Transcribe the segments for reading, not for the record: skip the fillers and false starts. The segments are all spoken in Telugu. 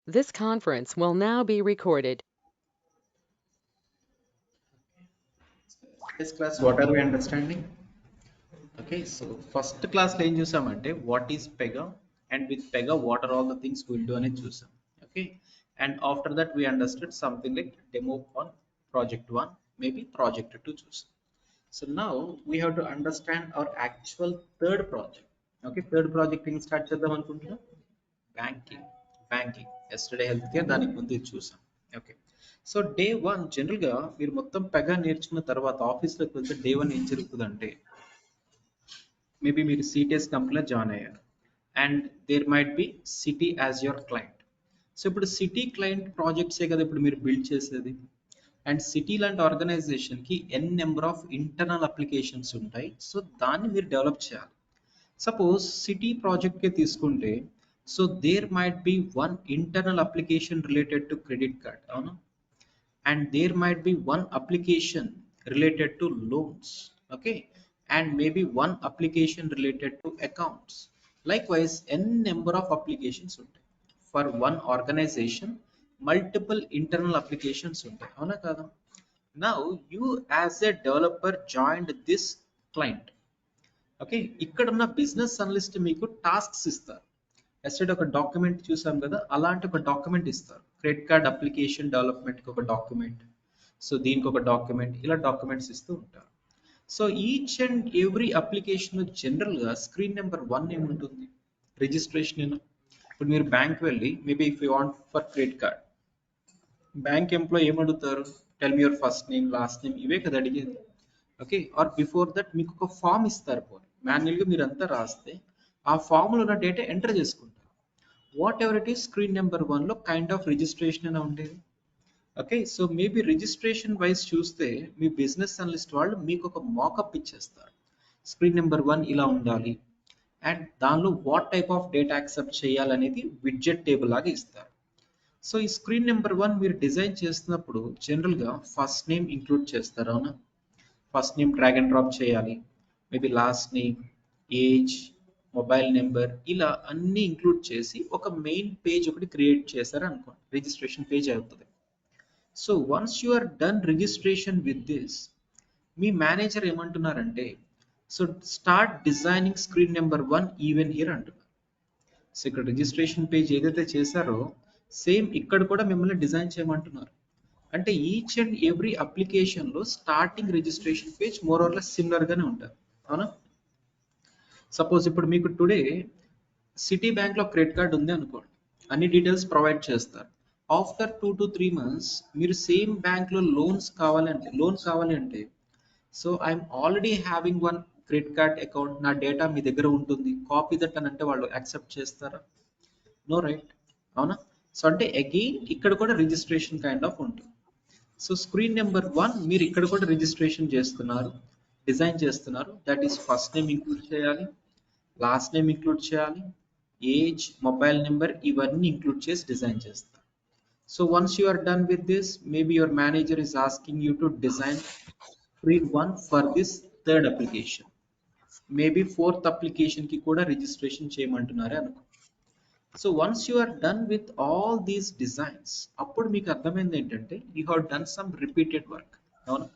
This conference will now be recorded. This class, what are we understanding? Okay, so first class లో ఏం చూసామంటే what is Pega and with Pega what are all the things we'll do అనేది చూసాం. Okay, and after that we understood something like demo on project 1, maybe project 2 చూసాం. So now we have to understand our actual third project. Okay, third project ఏం స్టార్ట్ చేద్దాం అనుకుంటున్నాం? బ్యాంకింగ్ ఎస్టర్డే హెల్త్ కేర్, దానికి ముందు ఇది చూసాం. ఓకే, సో డే వన్ జనరల్గా మీరు మొత్తం పెగా నేర్చుకున్న తర్వాత ఆఫీస్లోకి వెళ్తే డే వన్ ఏం జరుగుతుందంటే మేబీ మీరు సిటిఎస్ కంపెనీలో జాయిన్ అయ్యారు and there might be Citi as your client. So ఇప్పుడు సిటీ క్లయింట్ ప్రాజెక్ట్సే కదా ఇప్పుడు మీరు బిల్డ్ చేసేది. అండ్ సిటీ లాంటి ఆర్గనైజేషన్కి n number of internal applications ఉంటాయి. సో దాన్ని మీరు డెవలప్ చేయాలి. సపోజ్ సిటీ ప్రాజెక్ట్కే తీసుకుంటే so there might be one internal application related to credit card, అవునా, and there might be one application related to loans. Okay, and maybe one application related to accounts. Likewise n number of applications ఉంటాయి. For one organization multiple internal applications ఉంటాయి, అవునా కదా. Now you as a developer joined this client. Okay, ఇక్కడ ఉన్న బిజినెస్ అనలిస్ట్ మీకు టాస్క్స్ ఇస్తారు. ఎస్టర్డే ఒక డాక్యుమెంట్ చూసాం కదా, అలాంటి ఒక డాక్యుమెంట్ ఇస్తారు. క్రెడిట్ కార్డ్ అప్లికేషన్ డెవలప్మెంట్కి ఒక డాక్యుమెంట్, సో దీనికి ఒక డాక్యుమెంట్, ఇలా డాక్యుమెంట్స్ ఇస్తూ ఉంటారు. So each and every application జనరల్గా స్క్రీన్ నెంబర్ 1 ఏముంటుంది? రిజిస్ట్రేషన్. ఇప్పుడు మీరు బ్యాంక్ వెళ్ళి maybe if you want for credit card, bank employee ఏమడుగుతారు? Tell me your first name last name, ఇవే కదా అడిగేది. ఓకే, ఆర్ బిఫోర్ దట్ మీకు ఒక ఫామ్ ఇస్తారు. పోనీ మాన్యువల్గా మీరు అంతా రాస్తే ఆ ఫామ్లో ఉన్న డేటా ఎంటర్ చేసుకుంటారు. Whatever it is screen number 1లో కైండ్ ఆఫ్ రిజిస్ట్రేషన్ అని ఉండేది. Okay, so maybe registration wise చూస్తే మీ బిజినెస్ అనలిస్ట్ వాళ్ళు మీకు ఒక మాకప్ ఇచ్చేస్తారు. స్క్రీన్ నెంబర్ 1 ఇలా ఉండాలి అండ్ దానిలో what type of data accept చేయాలనేది విడ్జెట్ టేబుల్ లాగా ఇస్తారు. సో ఈ స్క్రీన్ నెంబర్ 1 మీరు డిజైన్ చేస్తున్నప్పుడు జనరల్గా ఫస్ట్ నేమ్ ఇంక్లూడ్ చేస్తారు, అవునా. First name drag and drop చేయాలి. Maybe last name, age, mobile number, ఇలా అన్ని ఇంక్లూడ్ చేసి ఒక మెయిన్ పేజ్ ఒకటి క్రియేట్ చేశారు అనుకోండి, రిజిస్ట్రేషన్ పేజ్ అవుతుంది. So once you are done registration with this, మీ మేనేజర్ ఏమంటున్నారంటే so start designing screen number 1 even here అంటున్నారు. సో ఇక్కడ రిజిస్ట్రేషన్ పేజ్ ఏదైతే చేశారో సేమ్ ఇక్కడ కూడా మిమ్మల్ని డిజైన్ చేయమంటున్నారు. అంటే ఈచ్ అండ్ ఎవ్రీ అప్లికేషన్లో starting registration page more or less సిమిలర్గానే ఉంటుంది, అవునా. సపోజ్ ఇప్పుడు మీకు టుడే సిటీ బ్యాంక్లో క్రెడిట్ కార్డ్ ఉంది అనుకోండి, అన్ని డీటెయిల్స్ ప్రొవైడ్ చేస్తారు. ఆఫ్టర్ 2 to 3 months మీరు సేమ్ బ్యాంక్లో లోన్ కావాలి అంటే so I'm already having one credit card account, నా డేటా మీ దగ్గర ఉంటుంది, కాపీ దట్ అని అంటే వాళ్ళు యాక్సెప్ట్ చేస్తారా? నో, రైట్, అవునా. సో అంటే అగైన్ ఇక్కడ కూడా రిజిస్ట్రేషన్ కైండ్ ఆఫ్ ఉంటుంది. సో స్క్రీన్ నెంబర్ 1 మీరు ఇక్కడ కూడా రిజిస్ట్రేషన్ చేస్తున్నారు, డిజైన్ చేస్తున్నారు. That is first name include చేయాలి, లాస్ట్ నేమ్ ఇంక్లూడ్ చేయాలి, ఏజ్, మొబైల్ నెంబర్, ఇవన్నీ ఇంక్లూడ్ చేసి డిజైన్ చేస్తారు. So once you are done with this, maybe your manager is asking you to design screen 1 for this third application. Maybe fourth application కి కూడా రిజిస్ట్రేషన్ చేయమంటున్నారే అనుకో. So once you are done with all these designs, అప్పుడు మీకు అర్థమైంది ఏంటంటే you have done some repeated work, అవును.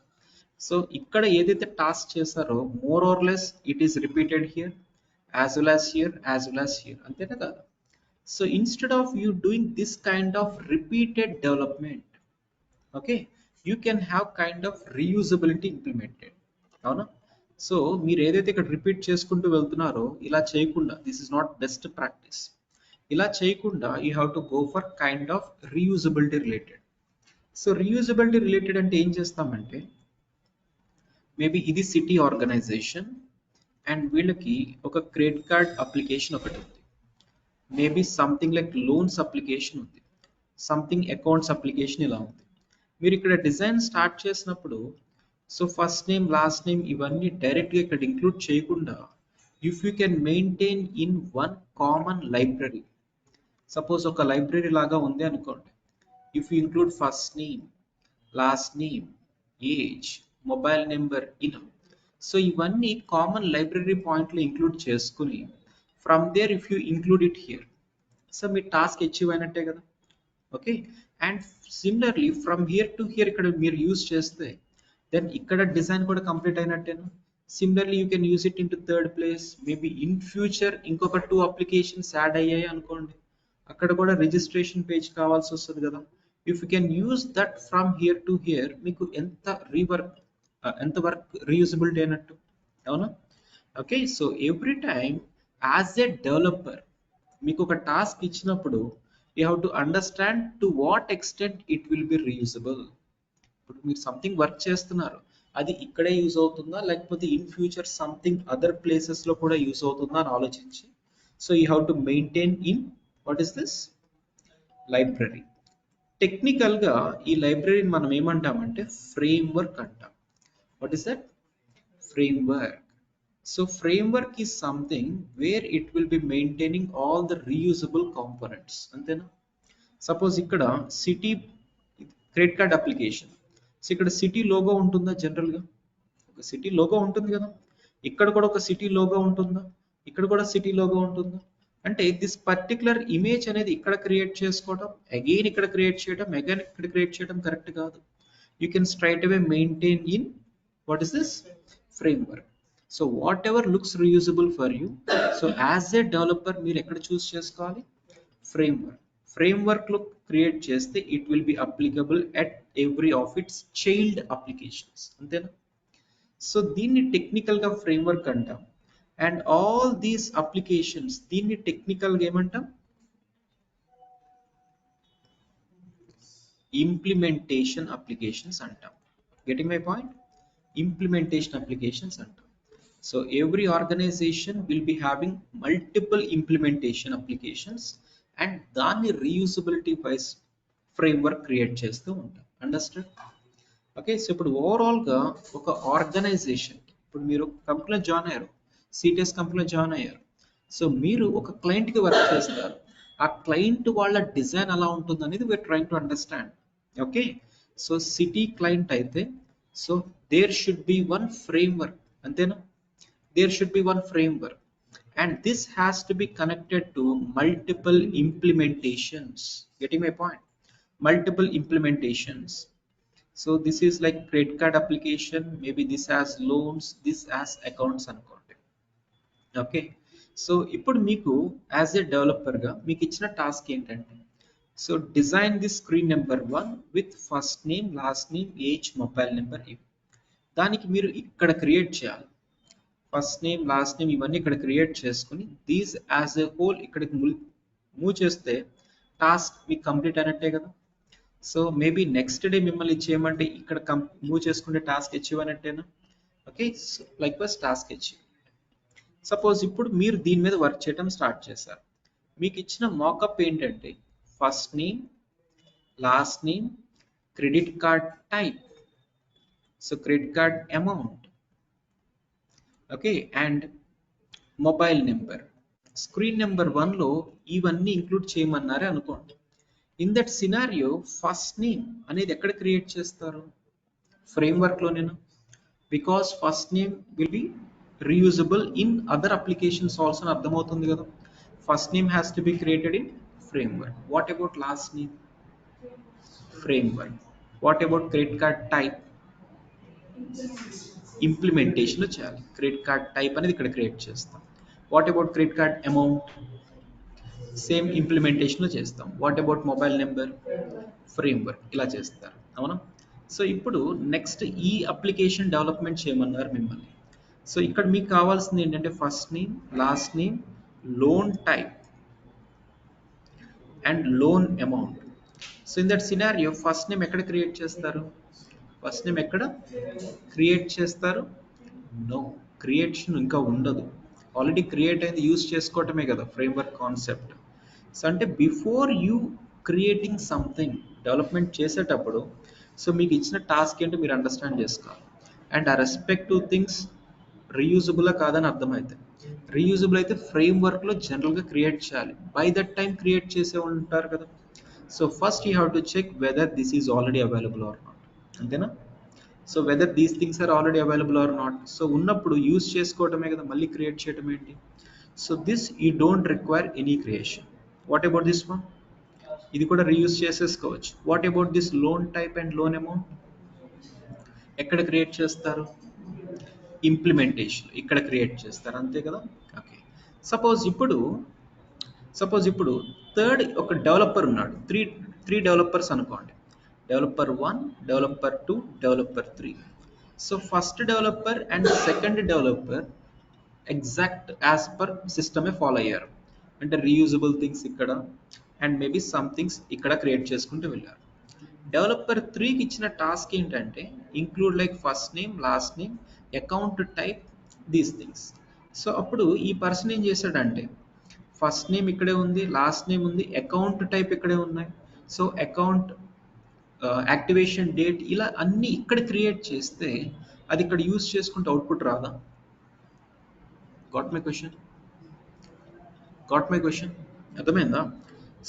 సో ఇక్కడ ఏదైతే టాస్క్ చేశారో more or less it is repeated here as well as here as well as here, అంతేనా కదా. So instead of you doing this kind of repeated development, okay, you can have kind of reusability implemented, అవునా. సో మీరు ఏదైతే ఇక్కడ రిపీట్ చేసుకుంటూ వెళ్తున్నారో ఇలా చేయకుండా, this is not best practice. ఇలా చేయకుండా you have to go for kind of reusability related. So reusability related అంటే ఏం చేస్తామంటే మేబీ ఇది సిటీ ఆర్గనైజేషన్ అండ్ వీళ్ళకి ఒక క్రెడిట్ కార్డ్ అప్లికేషన్ ఒకటి ఉంది, maybe something like loans application ఉంది, సంథింగ్ అకౌంట్స్ అప్లికేషన్ ఇలా ఉంది. మీరు ఇక్కడ డిజైన్ స్టార్ట్ చేసినప్పుడు so first name last name ఇవన్నీ డైరెక్ట్గా ఇక్కడ ఇంక్లూడ్ చేయకుండా if you can maintain in one common library, suppose ఒక లైబ్రరీ లాగా ఉంది అనుకోండి. If you include first name, last name, age, mobile number, ఇలా, సో ఇవన్నీ కామన్ లైబ్రరీ పాయింట్లో ఇంక్లూడ్ చేసుకుని from there if you include it here, so me task achieve అయినట్టే కదా. Okay. And similarly from here to here ఇక్కడ మీరు యూజ్ చేస్తే దెన్ ఇక్కడ డిజైన్ కూడా కంప్లీట్ అయినట్టేనా. Similarly you can use it in to third place. Maybe in future ఇంకొక 2 అప్లికేషన్స్ యాడ్ అయ్యాయి అనుకోండి, అక్కడ కూడా రిజిస్ట్రేషన్ పేజ్ కావాల్సి వస్తుంది కదా. If you can use that from here to here, మీకు ఎంత వర్క్ రీయూజబిలిటీ అయినట్టు, అవునా. Okay. So every time as a developer మీకు ఒక టాస్క్ ఇచ్చినప్పుడు you have to understand to what extent it will be reusable. ఇప్పుడు మీరు సంథింగ్ వర్క్ చేస్తున్నారు, అది ఇక్కడే యూజ్ అవుతుందా లేకపోతే in future something other places లో కూడా యూజ్ అవుతుందా అని ఆలోచించి, so you have to maintain in what is this library. Technical గా ఈ లైబ్రరీని మనం ఏమంటామంటే ఫ్రేమ్ వర్క్ అంటాం. What is that framework. So framework is something where it will be maintaining all the reusable components. అంతేనా. సపోజ్ ఇక్కడ city credit card application. So ఇక్కడ సిటీ లోగో ఉంటుందా, జనరల్గా ఒక సిటీ లోగో ఉంటుంది కదా. ఇక్కడ కూడా ఒక సిటీ లోగో ఉంటుందా, ఇక్కడ కూడా సిటీ లోగో ఉంటుందా. అంటే దిస్ పర్టికులర్ ఇమేజ్ అనేది ఇక్కడ క్రియేట్ చేసుకోవడం, అగైన్ ఇక్కడ క్రియేట్ చేయడం, అగైన్ ఇక్కడ క్రియేట్ చేయడం కరెక్ట్ కాదు. You can straight away maintain in what is this framework. So whatever looks reusable for you, so as a developer మీరు ఎక్కడ చూస్ చేసుకోవాలి, ఫ్రేమ్వర్క్ లో క్రియేట్ చేస్తే it will be applicable at every of it's child applications. అంతేనా. సో దీన్ని టెక్నికల్ గా ఫ్రేమ్వర్క్ అంటాం. అండ్ ఆల్ దీస్ అప్లికేషన్స్ దీన్ని టెక్నికల్ గా ఏమంటాం, ఇంప్లిమెంటేషన్ అప్లికేషన్స్ అంటాం. Getting my point. Implementation applications అంటాం. So every organization will be having multiple implementation applications and దాన్ని reusability wise framework క్రియేట్ చేస్తూ ఉంటాం. అండర్స్టాండ్. ఓకే. సో ఇప్పుడు ఓవరాల్ గా ఒక ఆర్గనైజేషన్, ఇప్పుడు మీరు కంపెనీలో జాయిన్ అయ్యారు, సిటిఎస్ కంపెనీలో జాయిన్ అయ్యారు. సో మీరు ఒక క్లయింట్ కి వర్క్ చేస్తారు. ఆ క్లయింట్ వాళ్ళ డిజైన్ ఎలా ఉంటుంది అనేది we are trying to understand. Okay. So city client అయితే so there should be one framework, antena. There should be one framework and this has to be connected to multiple implementations. Getting my point. Multiple implementations. So this is like credit card application, maybe this has loans, this has accounts అనుకోండి. ఓకే. సో ఇప్పుడు మీకు యాజ్ ఎ డెవలపర్ గా మీకు ఇచ్చిన టాస్క్ ఏంటంటే, so design the screen number 1 with first name, last name, age, mobile number. ఇవి దానికి మీరు ఇక్కడ క్రియేట్ చేయాలి. ఫస్ట్ నేమ్, లాస్ట్ నేమ్ ఇవన్నీ ఇక్కడ క్రియేట్ చేసుకుని దీస్ యాజ్ ఎ హోల్ ఇక్కడికి మూవ్ చేస్తే టాస్క్ మీకు కంప్లీట్ అయినట్టే కదా. సో మేబీ నెక్స్ట్ డే మిమ్మల్ని చేయమంటే ఇక్కడ మూవ్ చేసుకుంటే టాస్క్ అచీవ్ అయినట్టేనా. Okay. Likewise task achieve. Suppose ఇప్పుడు మీరు దీని మీద వర్క్ చేయడం స్టార్ట్ చేశారు. మీకు ఇచ్చిన మాకప్ ఏంటంటే first name, last name, credit card type, so credit card amount, okay, and mobile number. Screen number 1 లో ఇవన్నీ ఇంక్లూడ్ చేయమన్నారే అనుకోండి. In that scenario first name అనేది ఎక్కడ క్రియేట్ చేస్తారు, ఫ్రేమ్వర్క్ లోనేనా. Because first name will be reusable in other applications also అని అర్థమవుతుంది కదా. First name has to be created in framework. What about last name, framework. What about credit card type, implementation చేయాలి. క్రెడిట్ కార్డ్ టైప్ అనేది ఇక్కడ క్రియేట్ చేస్తాం. What about credit card amount, same ఇంప్లిమెంటేషన్లో చేస్తాం. What about mobile number, framework. ఇలా చేస్తారు, అవునా. సో ఇప్పుడు నెక్స్ట్ ఈ అప్లికేషన్ డెవలప్మెంట్ చేయమన్నారు మిమ్మల్ని. సో ఇక్కడ మీకు కావాల్సింది ఏంటంటే first name, last name, loan type and loan amount. So in that scenario first name ఎక్కడ క్రియేట్ చేస్తారు, ఫస్ట్ నేమ్ ఎక్కడ క్రియేట్ చేస్తారు. నో, క్రియేషన్ ఇంకా ఉండదు, ఆల్రెడీ క్రియేట్ అయింది, యూజ్ చేసుకోవటమే కదా ఫ్రేమ్వర్క్ కాన్సెప్ట్. సో అంటే before you creating something, development చేసేటప్పుడు సో మీకు ఇచ్చిన టాస్క్ ఏంటో మీరు అండర్స్టాండ్ చేసుకోవాలి. అండ్ ఆ రెస్పెక్టివ్ థింగ్స్ రీయూజబులా కాదని అర్థమైతే, రీయూజబుల్ అయితే ఫ్రేమ్వర్క్లో జనరల్గా క్రియేట్ చేయాలి. బై దట్ టైం క్రియేట్ చేసే ఉంటారు కదా. So first you have to check whether this is already available or not. అంతేనా. So whether these things are already available or not. So ఉన్నప్పుడు యూజ్ చేసుకోవటమే కదా, మళ్ళీ క్రియేట్ చేయటం ఏంటి. So this you don't require any creation. What about this one, ఇది కూడా రీయూజ్ చేసేసుకోవచ్చు. What about this loan type and loan amount? ఎక్కడ క్రియేట్ చేస్తారు? ఇంప్లిమెంటేషన్ ఇక్కడ క్రియేట్ చేస్తారు, అంతే కదా. ఓకే, సపోజ్ ఇప్పుడు థర్డ్ ఒక డెవలపర్ ఉన్నాడు, త్రీ డెవలపర్స్ అనుకోండి. Developer 1, developer 2, developer 3. So first developer and second developer exact as per సిస్టమే ఫాలో అయ్యారు. అంటే రీయూజబుల్ థింగ్స్ ఇక్కడ అండ్ మేబీ సమ్ థింగ్స్ ఇక్కడ క్రియేట్ చేసుకుంటూ వెళ్ళారు. డెవలపర్ 3కి ఇచ్చిన టాస్క్ ఏంటంటే include like first name, last name, account type, these things. So అప్పుడు ఈ పర్సన్ ఏం చేశాడంటే ఫస్ట్ నేమ్ ఇక్కడే ఉంది, లాస్ట్ నేమ్ ఉంది, అకౌంట్ టైప్ ఇక్కడే ఉన్నాయి. సో అకౌంట్ యాక్టివేషన్ డేట్ ఇలా అన్ని ఇక్కడ క్రియేట్ చేస్తే అది ఇక్కడ యూజ్ చేసుకుంటే అవుట్పుట్ రాదా? గాట్ మై క్వశ్చన్ అర్థమైందా?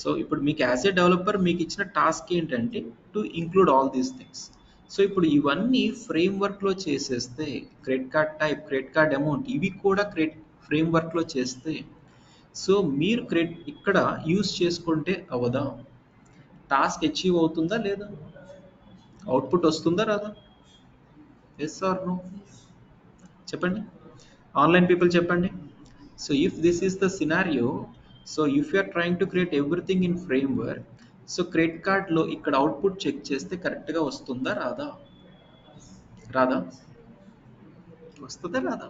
సో ఇప్పుడు మీకు యాజ్ ఏ డెవలపర్ మీకు ఇచ్చిన టాస్క్ ఏంటంటే to include all these things. So ఇప్పుడు ఇవన్నీ ఫ్రేమ్వర్క్లో చేసేస్తే credit card type, credit card amount, ఇవి కూడా ఫ్రేమ్వర్క్లో చేస్తే సో మీరు ఇక్కడ యూజ్ చేసుకుంటే అవదా? టాస్క్ అచీవ్ అవుతుందా లేదా? అవుట్పుట్ వస్తుందా రాదా? Yes or no? చెప్పండి, ఆన్లైన్ పీపుల్ చెప్పండి. So if this is the scenario, so if you are trying to create everything in framework, so credit కార్డ్లో ఇక్కడ అవుట్పుట్ చెక్ చేస్తే కరెక్ట్గా వస్తుందా రాదా? వస్తుందా రాదా?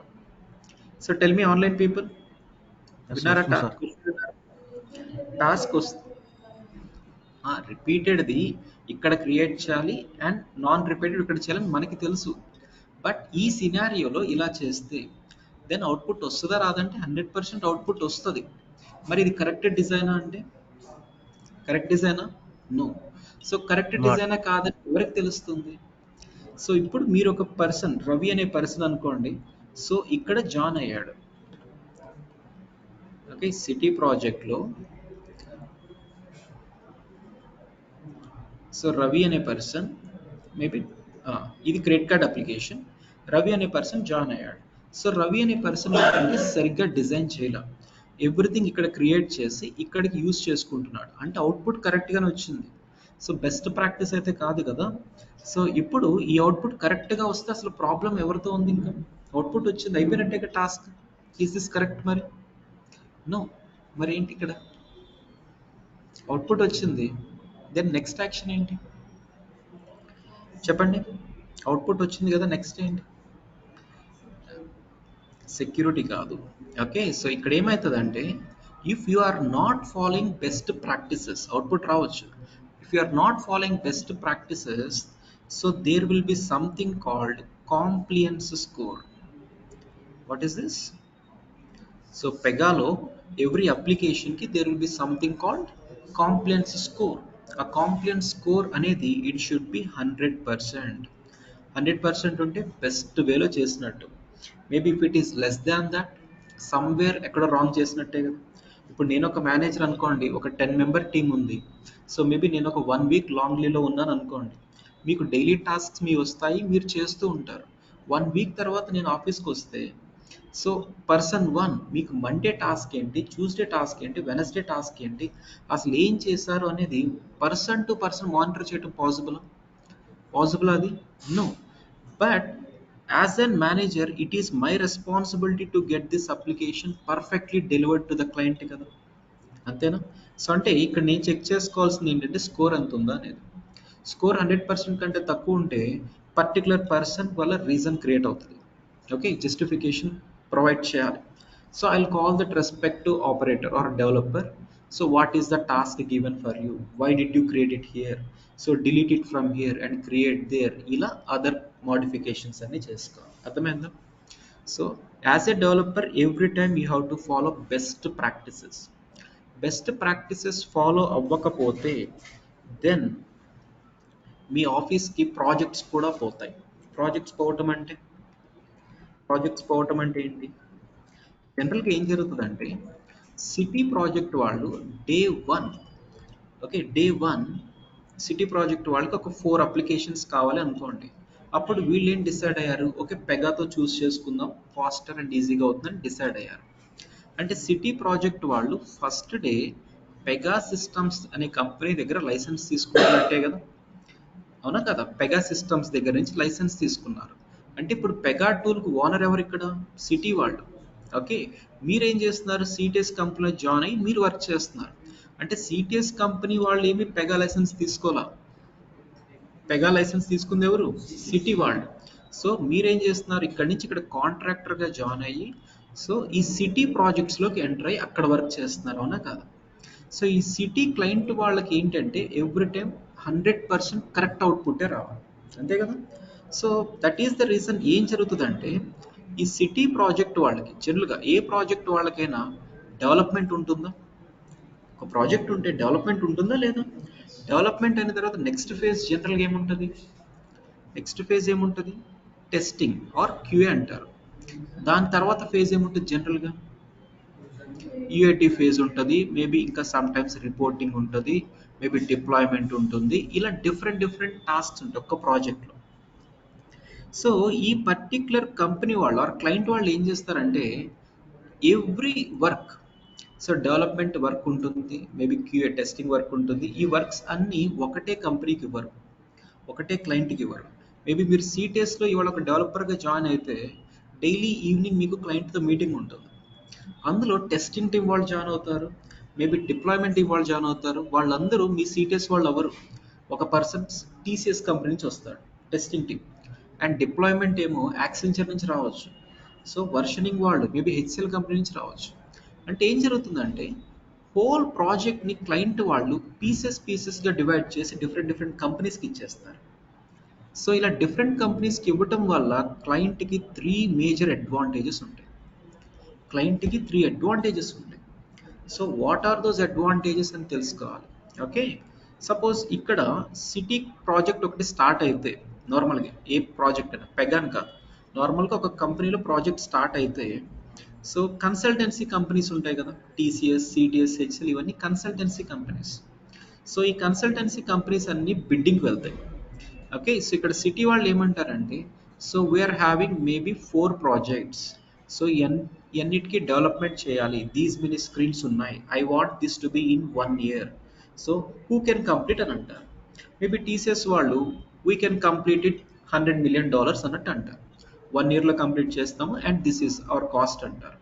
So tell me online people, విన్నారా? టాస్క్ వస్తుంది, రిపీటెడ్ది ఇక్కడ క్రియేట్ చేయాలి అండ్ నాన్ రిపీటెడ్ ఇక్కడ చేయాలని మనకి తెలుసు. బట్ ఈ సినారియోలో ఇలా చేస్తే దెన్ అవుట్పుట్ వస్తుందా రాదంటే 100% అవుట్పుట్ వస్తుంది. మరి ఇది కరెక్ట్ డిజైనా అంటే కరెక్ట్ డిజైనా? నో. సో కరెక్ట్ డిజైనా కాదని ఎవరికి తెలుస్తుంది? సో ఇప్పుడు మీరు ఒక పర్సన్, రవి అనే పర్సన్ అనుకోండి. సో ఇక్కడ జాయిన్ అయ్యాడు. ఓకే, సిటీ ప్రాజెక్ట్లో. సో రవి అనే పర్సన్ మేబీ ఇది క్రెడిట్ కార్డ్ అప్లికేషన్. రవి అనే పర్సన్ జాయిన్ అయ్యాడు. సో రవి అనే పర్సన్ ఏంటంటే సరిగ్గా డిజైన్ చేయలే, ఎవ్రీథింగ్ ఇక్కడ క్రియేట్ చేసి ఇక్కడికి యూజ్ చేసుకుంటున్నాడు. అంటే అవుట్పుట్ కరెక్ట్గానే వచ్చింది. సో బెస్ట్ ప్రాక్టీస్ అయితే కాదు కదా. సో ఇప్పుడు ఈ అవుట్పుట్ కరెక్ట్గా వస్తే అసలు ప్రాబ్లం ఎవరితో ఉంది? ఇంకా అవుట్పుట్ వచ్చింది, అయిపోయినట్టే టాస్క్. Is this correct? మరి నో. మరి ఏంటి ఇక్కడ అవుట్పుట్ వచ్చింది, దెన్ నెక్స్ట్ యాక్షన్ ఏంటి చెప్పండి? అవుట్పుట్ వచ్చింది కదా, నెక్స్ట్ ఏంటి? సెక్యూరిటీ కాదు. ఓకే, సో ఇక్కడ ఏమవుతుందంటే if you are not following best practices, output రావచ్చు. If you are not following best practices, so there will be something called compliance score. What is this? So పెగాలో ఎవ్రీ అప్లికేషన్కి there will be something called compliance score. ఆ కాంప్లియన్స్ స్కోర్ అనేది ఇట్ షుడ్ బి 100%. 100% ఉంటే బెస్ట్ వేలో చేసినట్టు. Maybe if it is less than that, somewhere ఎక్కడో రాంగ్ చేసినట్టే కదా. ఇప్పుడు నేను ఒక మేనేజర్ అనుకోండి, ఒక 10 మెంబర్ టీమ్ ఉంది. సో మేబీ నేను ఒక 1 వీక్ లాంగ్ లీవ్లో ఉన్నాను అనుకోండి. మీకు డైలీ టాస్క్స్ మీ వస్తాయి, మీరు చేస్తూ ఉంటారు. 1 వీక్ తర్వాత నేను ఆఫీస్కి వస్తే సో పర్సన్ 1 మీకు మండే టాస్క్ ఏంటి, ట్యూస్డే టాస్క్ ఏంటి, వెనస్డే టాస్క్ ఏంటి, అసలు ఏం చేశారు అనేది పర్సన్ టు పర్సన్ మానిటర్ చేయడం పాసిబుల్ అది? No. But as an manager it is my responsibility to get this application perfectly delivered to the client కదా, అంతేనా? సో అంటే ఇక్కడ నేను చెక్ చేసుకోవాల్సింది ఏంటంటే స్కోర్ ఎంత ఉందా అనేది. స్కోర్ 100% కంటే తక్కువ ఉంటే పర్టికులర్ పర్సన్ వల్ల రీజన్ క్రియేట్ అవుతుంది. ఓకే, జస్టిఫికేషన్ ప్రొవైడ్ చేయాలి. So I will call that respective operator or developer. So what is the task given for you, why did you create it here, so delete it from here and create there, ఇలా అదర్ మోడిఫికేషన్స్ అన్ని చేసుకోవాలి. అర్థమైందా? So as a developer every time you have to follow best practices. Best practices follow అవ్వకపోతే దెన్ మీ ఆఫీస్కి ప్రాజెక్ట్స్ కూడా పోతాయి. ప్రాజెక్ట్స్ పోవటం అంటే ఏంటి? జనరల్గా ఏం జరుగుతుందంటే సిటీ ప్రాజెక్ట్ వాళ్ళు డే 1 సిటీ ప్రాజెక్ట్ వాళ్ళకి ఒక 4 అప్లికేషన్స్ కావాలి అనుకోండి. అప్పుడు వీళ్ళు ఏం డిసైడ్ అయ్యారు, ఓకే పెగాతో చూస్ చేసుకుందాం, ఫాస్టర్ అండ్ ఈజీగా అవుతుందని డిసైడ్ అయ్యారు. అంటే సిటీ ప్రాజెక్ట్ వాళ్ళు ఫస్ట్ డే పెగా సిస్టమ్స్ అనే కంపెనీ దగ్గర లైసెన్స్ తీసుకున్నట్టే కదా, అవునా కదా? పెగా సిస్టమ్స్ దగ్గర నుంచి లైసెన్స్ తీసుకున్నారు అంటే ఇప్పుడు పెగా టూల్కి ఓనర్ ఎవరు ఇక్కడ? సిటీ వాళ్ళు. ఓకే, మీరేం చేస్తున్నారు? సిటిఎస్ కంపెనీలో జాయిన్ అయ్యి మీరు వర్క్ చేస్తున్నారు. అంటే సిటిఎస్ కంపెనీ వాళ్ళు ఏమి పెగా లైసెన్స్ తీసుకోవాలా, పెగా లైసెన్స్ తీసుకుంది ఎవరు? సిటీ వాళ్ళు. సో మీరేం చేస్తున్నారు? ఇక్కడ నుంచి ఇక్కడ కాంట్రాక్టర్గా జాయిన్ అయ్యి సో ఈ సిటీ ప్రాజెక్ట్స్లోకి ఎంటర్ అయ్యి అక్కడ వర్క్ చేస్తున్నారు, అవునా కదా? సో ఈ సిటీ క్లయింట్ వాళ్ళకి ఏంటంటే ఎవ్రీ టైం 100% కరెక్ట్ అవుట్పుట్టే రావాలి, అంతే కదా? So that is the reason ఏం జరుగుతుందంటే ఈ సిటీ ప్రాజెక్ట్ వాళ్ళకి జనరల్గా ఏ ప్రాజెక్ట్ వాళ్ళకైనా డెవలప్మెంట్ ఉంటుందా? ఒక ప్రాజెక్ట్ ఉంటే డెవలప్మెంట్ ఉంటుందా లేదా? డెవలప్మెంట్ అయిన తర్వాత నెక్స్ట్ ఫేజ్ జనరల్గా ఏముంటుంది? నెక్స్ట్ ఫేజ్ ఏముంటుంది? టెస్టింగ్ ఆర్ క్యూఏ అంటారు. దాని తర్వాత ఫేజ్ ఏముంటుంది జనరల్గా? యూఏటి ఫేజ్ ఉంటుంది, మేబీ ఇంకా సమ్ టైమ్స్ రిపోర్టింగ్ ఉంటుంది, మేబీ డిప్లాయ్మెంట్ ఉంటుంది. ఇలా డిఫరెంట్ డిఫరెంట్ టాస్క్స్ ఉంటాయి ఒక్క ప్రాజెక్ట్లో. సో ఈ పర్టిక్యులర్ కంపెనీ వాళ్ళు ఆర్ క్లయింట్ వాళ్ళు ఏం చేస్తారంటే every work, so development work ఉంటుంది, మేబీ క్యూఏ టెస్టింగ్ వర్క్ ఉంటుంది. ఈ వర్క్స్ అన్నీ ఒకటే కంపెనీకి ఇవ్వరు, ఒకటే క్లయింట్కి ఇవ్వరు. మేబీ మీరు సిటిఎస్లో ఇవాళ ఒక డెవలపర్గా జాయిన్ అయితే డైలీ ఈవినింగ్ మీకు క్లయింట్తో మీటింగ్ ఉంటుంది. అందులో టెస్టింగ్ టీం వాళ్ళు జాయిన్ అవుతారు, మేబీ డిప్లాయ్మెంట్ టీం వాళ్ళు జాయిన్ అవుతారు. వాళ్ళందరూ మీ సిటిఎస్ వాళ్ళు ఎవరు? ఒక పర్సన్ టీసీఎస్ కంపెనీ నుంచి వస్తాడు టెస్టింగ్ టీం, అండ్ డిప్లాయ్మెంట్ ఏమో యాక్సెంచర్ నుంచి రావచ్చు. సో వర్షనింగ్ వాళ్ళు మేబీ హెచ్సిఎల్ కంపెనీ నుంచి రావచ్చు. అంటే ఏం జరుగుతుందంటే హోల్ ప్రాజెక్ట్ని క్లయింట్ వాళ్ళు పీసెస్గా డివైడ్ చేసి డిఫరెంట్ డిఫరెంట్ కంపెనీస్కి ఇచ్చేస్తారు. సో ఇలా డిఫరెంట్ కంపెనీస్కి ఇవ్వటం వల్ల క్లయింట్కి త్రీ మేజర్ అడ్వాంటేజెస్ ఉంటాయి. క్లయింట్కి త్రీ అడ్వాంటేజెస్ ఉంటాయి. So what are those advantages అని తెలుసుకోవాలి. ఓకే, సపోజ్ ఇక్కడ సిటీ ప్రాజెక్ట్ ఒకటి స్టార్ట్ అయితే నార్మల్గా ఏ ప్రాజెక్ట్ అయినా పెగాన్ కాదు, నార్మల్గా ఒక కంపెనీలో ప్రాజెక్ట్ స్టార్ట్ అయితే సో కన్సల్టెన్సీ కంపెనీస్ ఉంటాయి కదా, టీసీఎస్ సిటిఎస్ హెచ్ఎల్ ఇవన్నీ కన్సల్టెన్సీ కంపెనీస్. సో ఈ కన్సల్టెన్సీ కంపెనీస్ అన్ని బిడ్డింగ్కి వెళ్తాయి. ఓకే, సో ఇక్కడ సిటీ వాళ్ళు ఏమంటారంటే so we are having maybe 4 projects, so ఎన్నిటికీ డెవలప్మెంట్ చేయాలి, దీస్ మెనీ స్క్రీన్స్ ఉన్నాయి, I want this to be in 1 year. So who can complete అని అంటారు. మేబీ టీసీఎస్ వాళ్ళు we can complete it $100 million అన్నట్టు అంటారు. 1 yearలో కంప్లీట్ చేస్తాము and this is our cost అంటారు.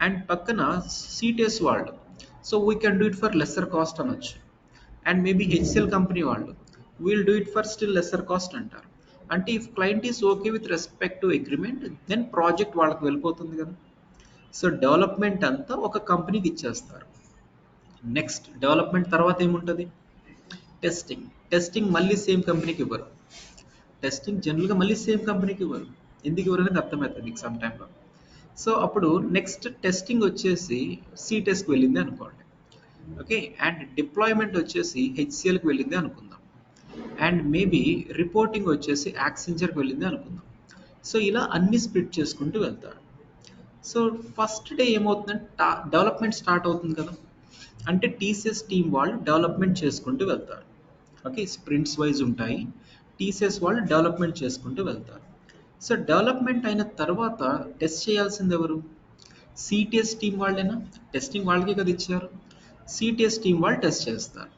అండ్ పక్కన సిటిఎస్ వాళ్ళు so we can do it for lesser cost అనొచ్చు. అండ్ మేబీ హెచ్సిఎల్ కంపెనీ వాళ్ళు will do it for still lesser cost అంటారు. అంటే if client is okay with respect to agreement then project వాళ్ళకి వెళ్ళిపోతుంది కదా. సో డెవలప్మెంట్ అంతా ఒక కంపెనీకి ఇచ్చేస్తారు. నెక్స్ట్ డెవలప్మెంట్ తర్వాత ఏముంటుంది? టెస్టింగ్. టెస్టింగ్ మళ్ళీ సేమ్ కంపెనీకి ఇవ్వరు. టెస్టింగ్ జనరల్గా మళ్ళీ సేమ్ కంపెనీకి ఇవ్వరు. ఎందుకు ఇవ్వరు అనేది అర్థమవుతుంది మీకు సమ్ టైంలో. సో అప్పుడు నెక్స్ట్ టెస్టింగ్ వచ్చేసి సిటెస్కి వెళ్ళింది అనుకోండి. ఓకే, అండ్ డిప్లాయ్మెంట్ వచ్చేసి హెచ్సిఎల్కి వెళ్ళింది అనుకుందాం. అండ్ మేబీ రిపోర్టింగ్ వచ్చేసి యాక్సెంచర్కి వెళ్ళింది అనుకుందాం. సో ఇలా అన్ని స్ప్లిట్ చేసుకుంటూ వెళ్తారు. సో ఫస్ట్ డే ఏమవుతుందంటే డెవలప్మెంట్ స్టార్ట్ అవుతుంది కదా, అంటే టీసీఎస్ టీం వాళ్ళు డెవలప్మెంట్ చేసుకుంటూ వెళ్తారు. ఓకే, స్ప్రింట్స్ వైజ్ ఉంటాయి, టీసీఎస్ వాళ్ళు డెవలప్మెంట్ చేసుకుంటూ వెళ్తారు. సో డెవలప్మెంట్ అయిన తర్వాత టెస్ట్ చేయాల్సింది ఎవరు? సిటిఎస్ టీం వాళ్ళేనా? టెస్టింగ్ వాళ్ళకే కదా ఇచ్చారు. సిటిఎస్ టీం వాళ్ళు టెస్ట్ చేస్తారు.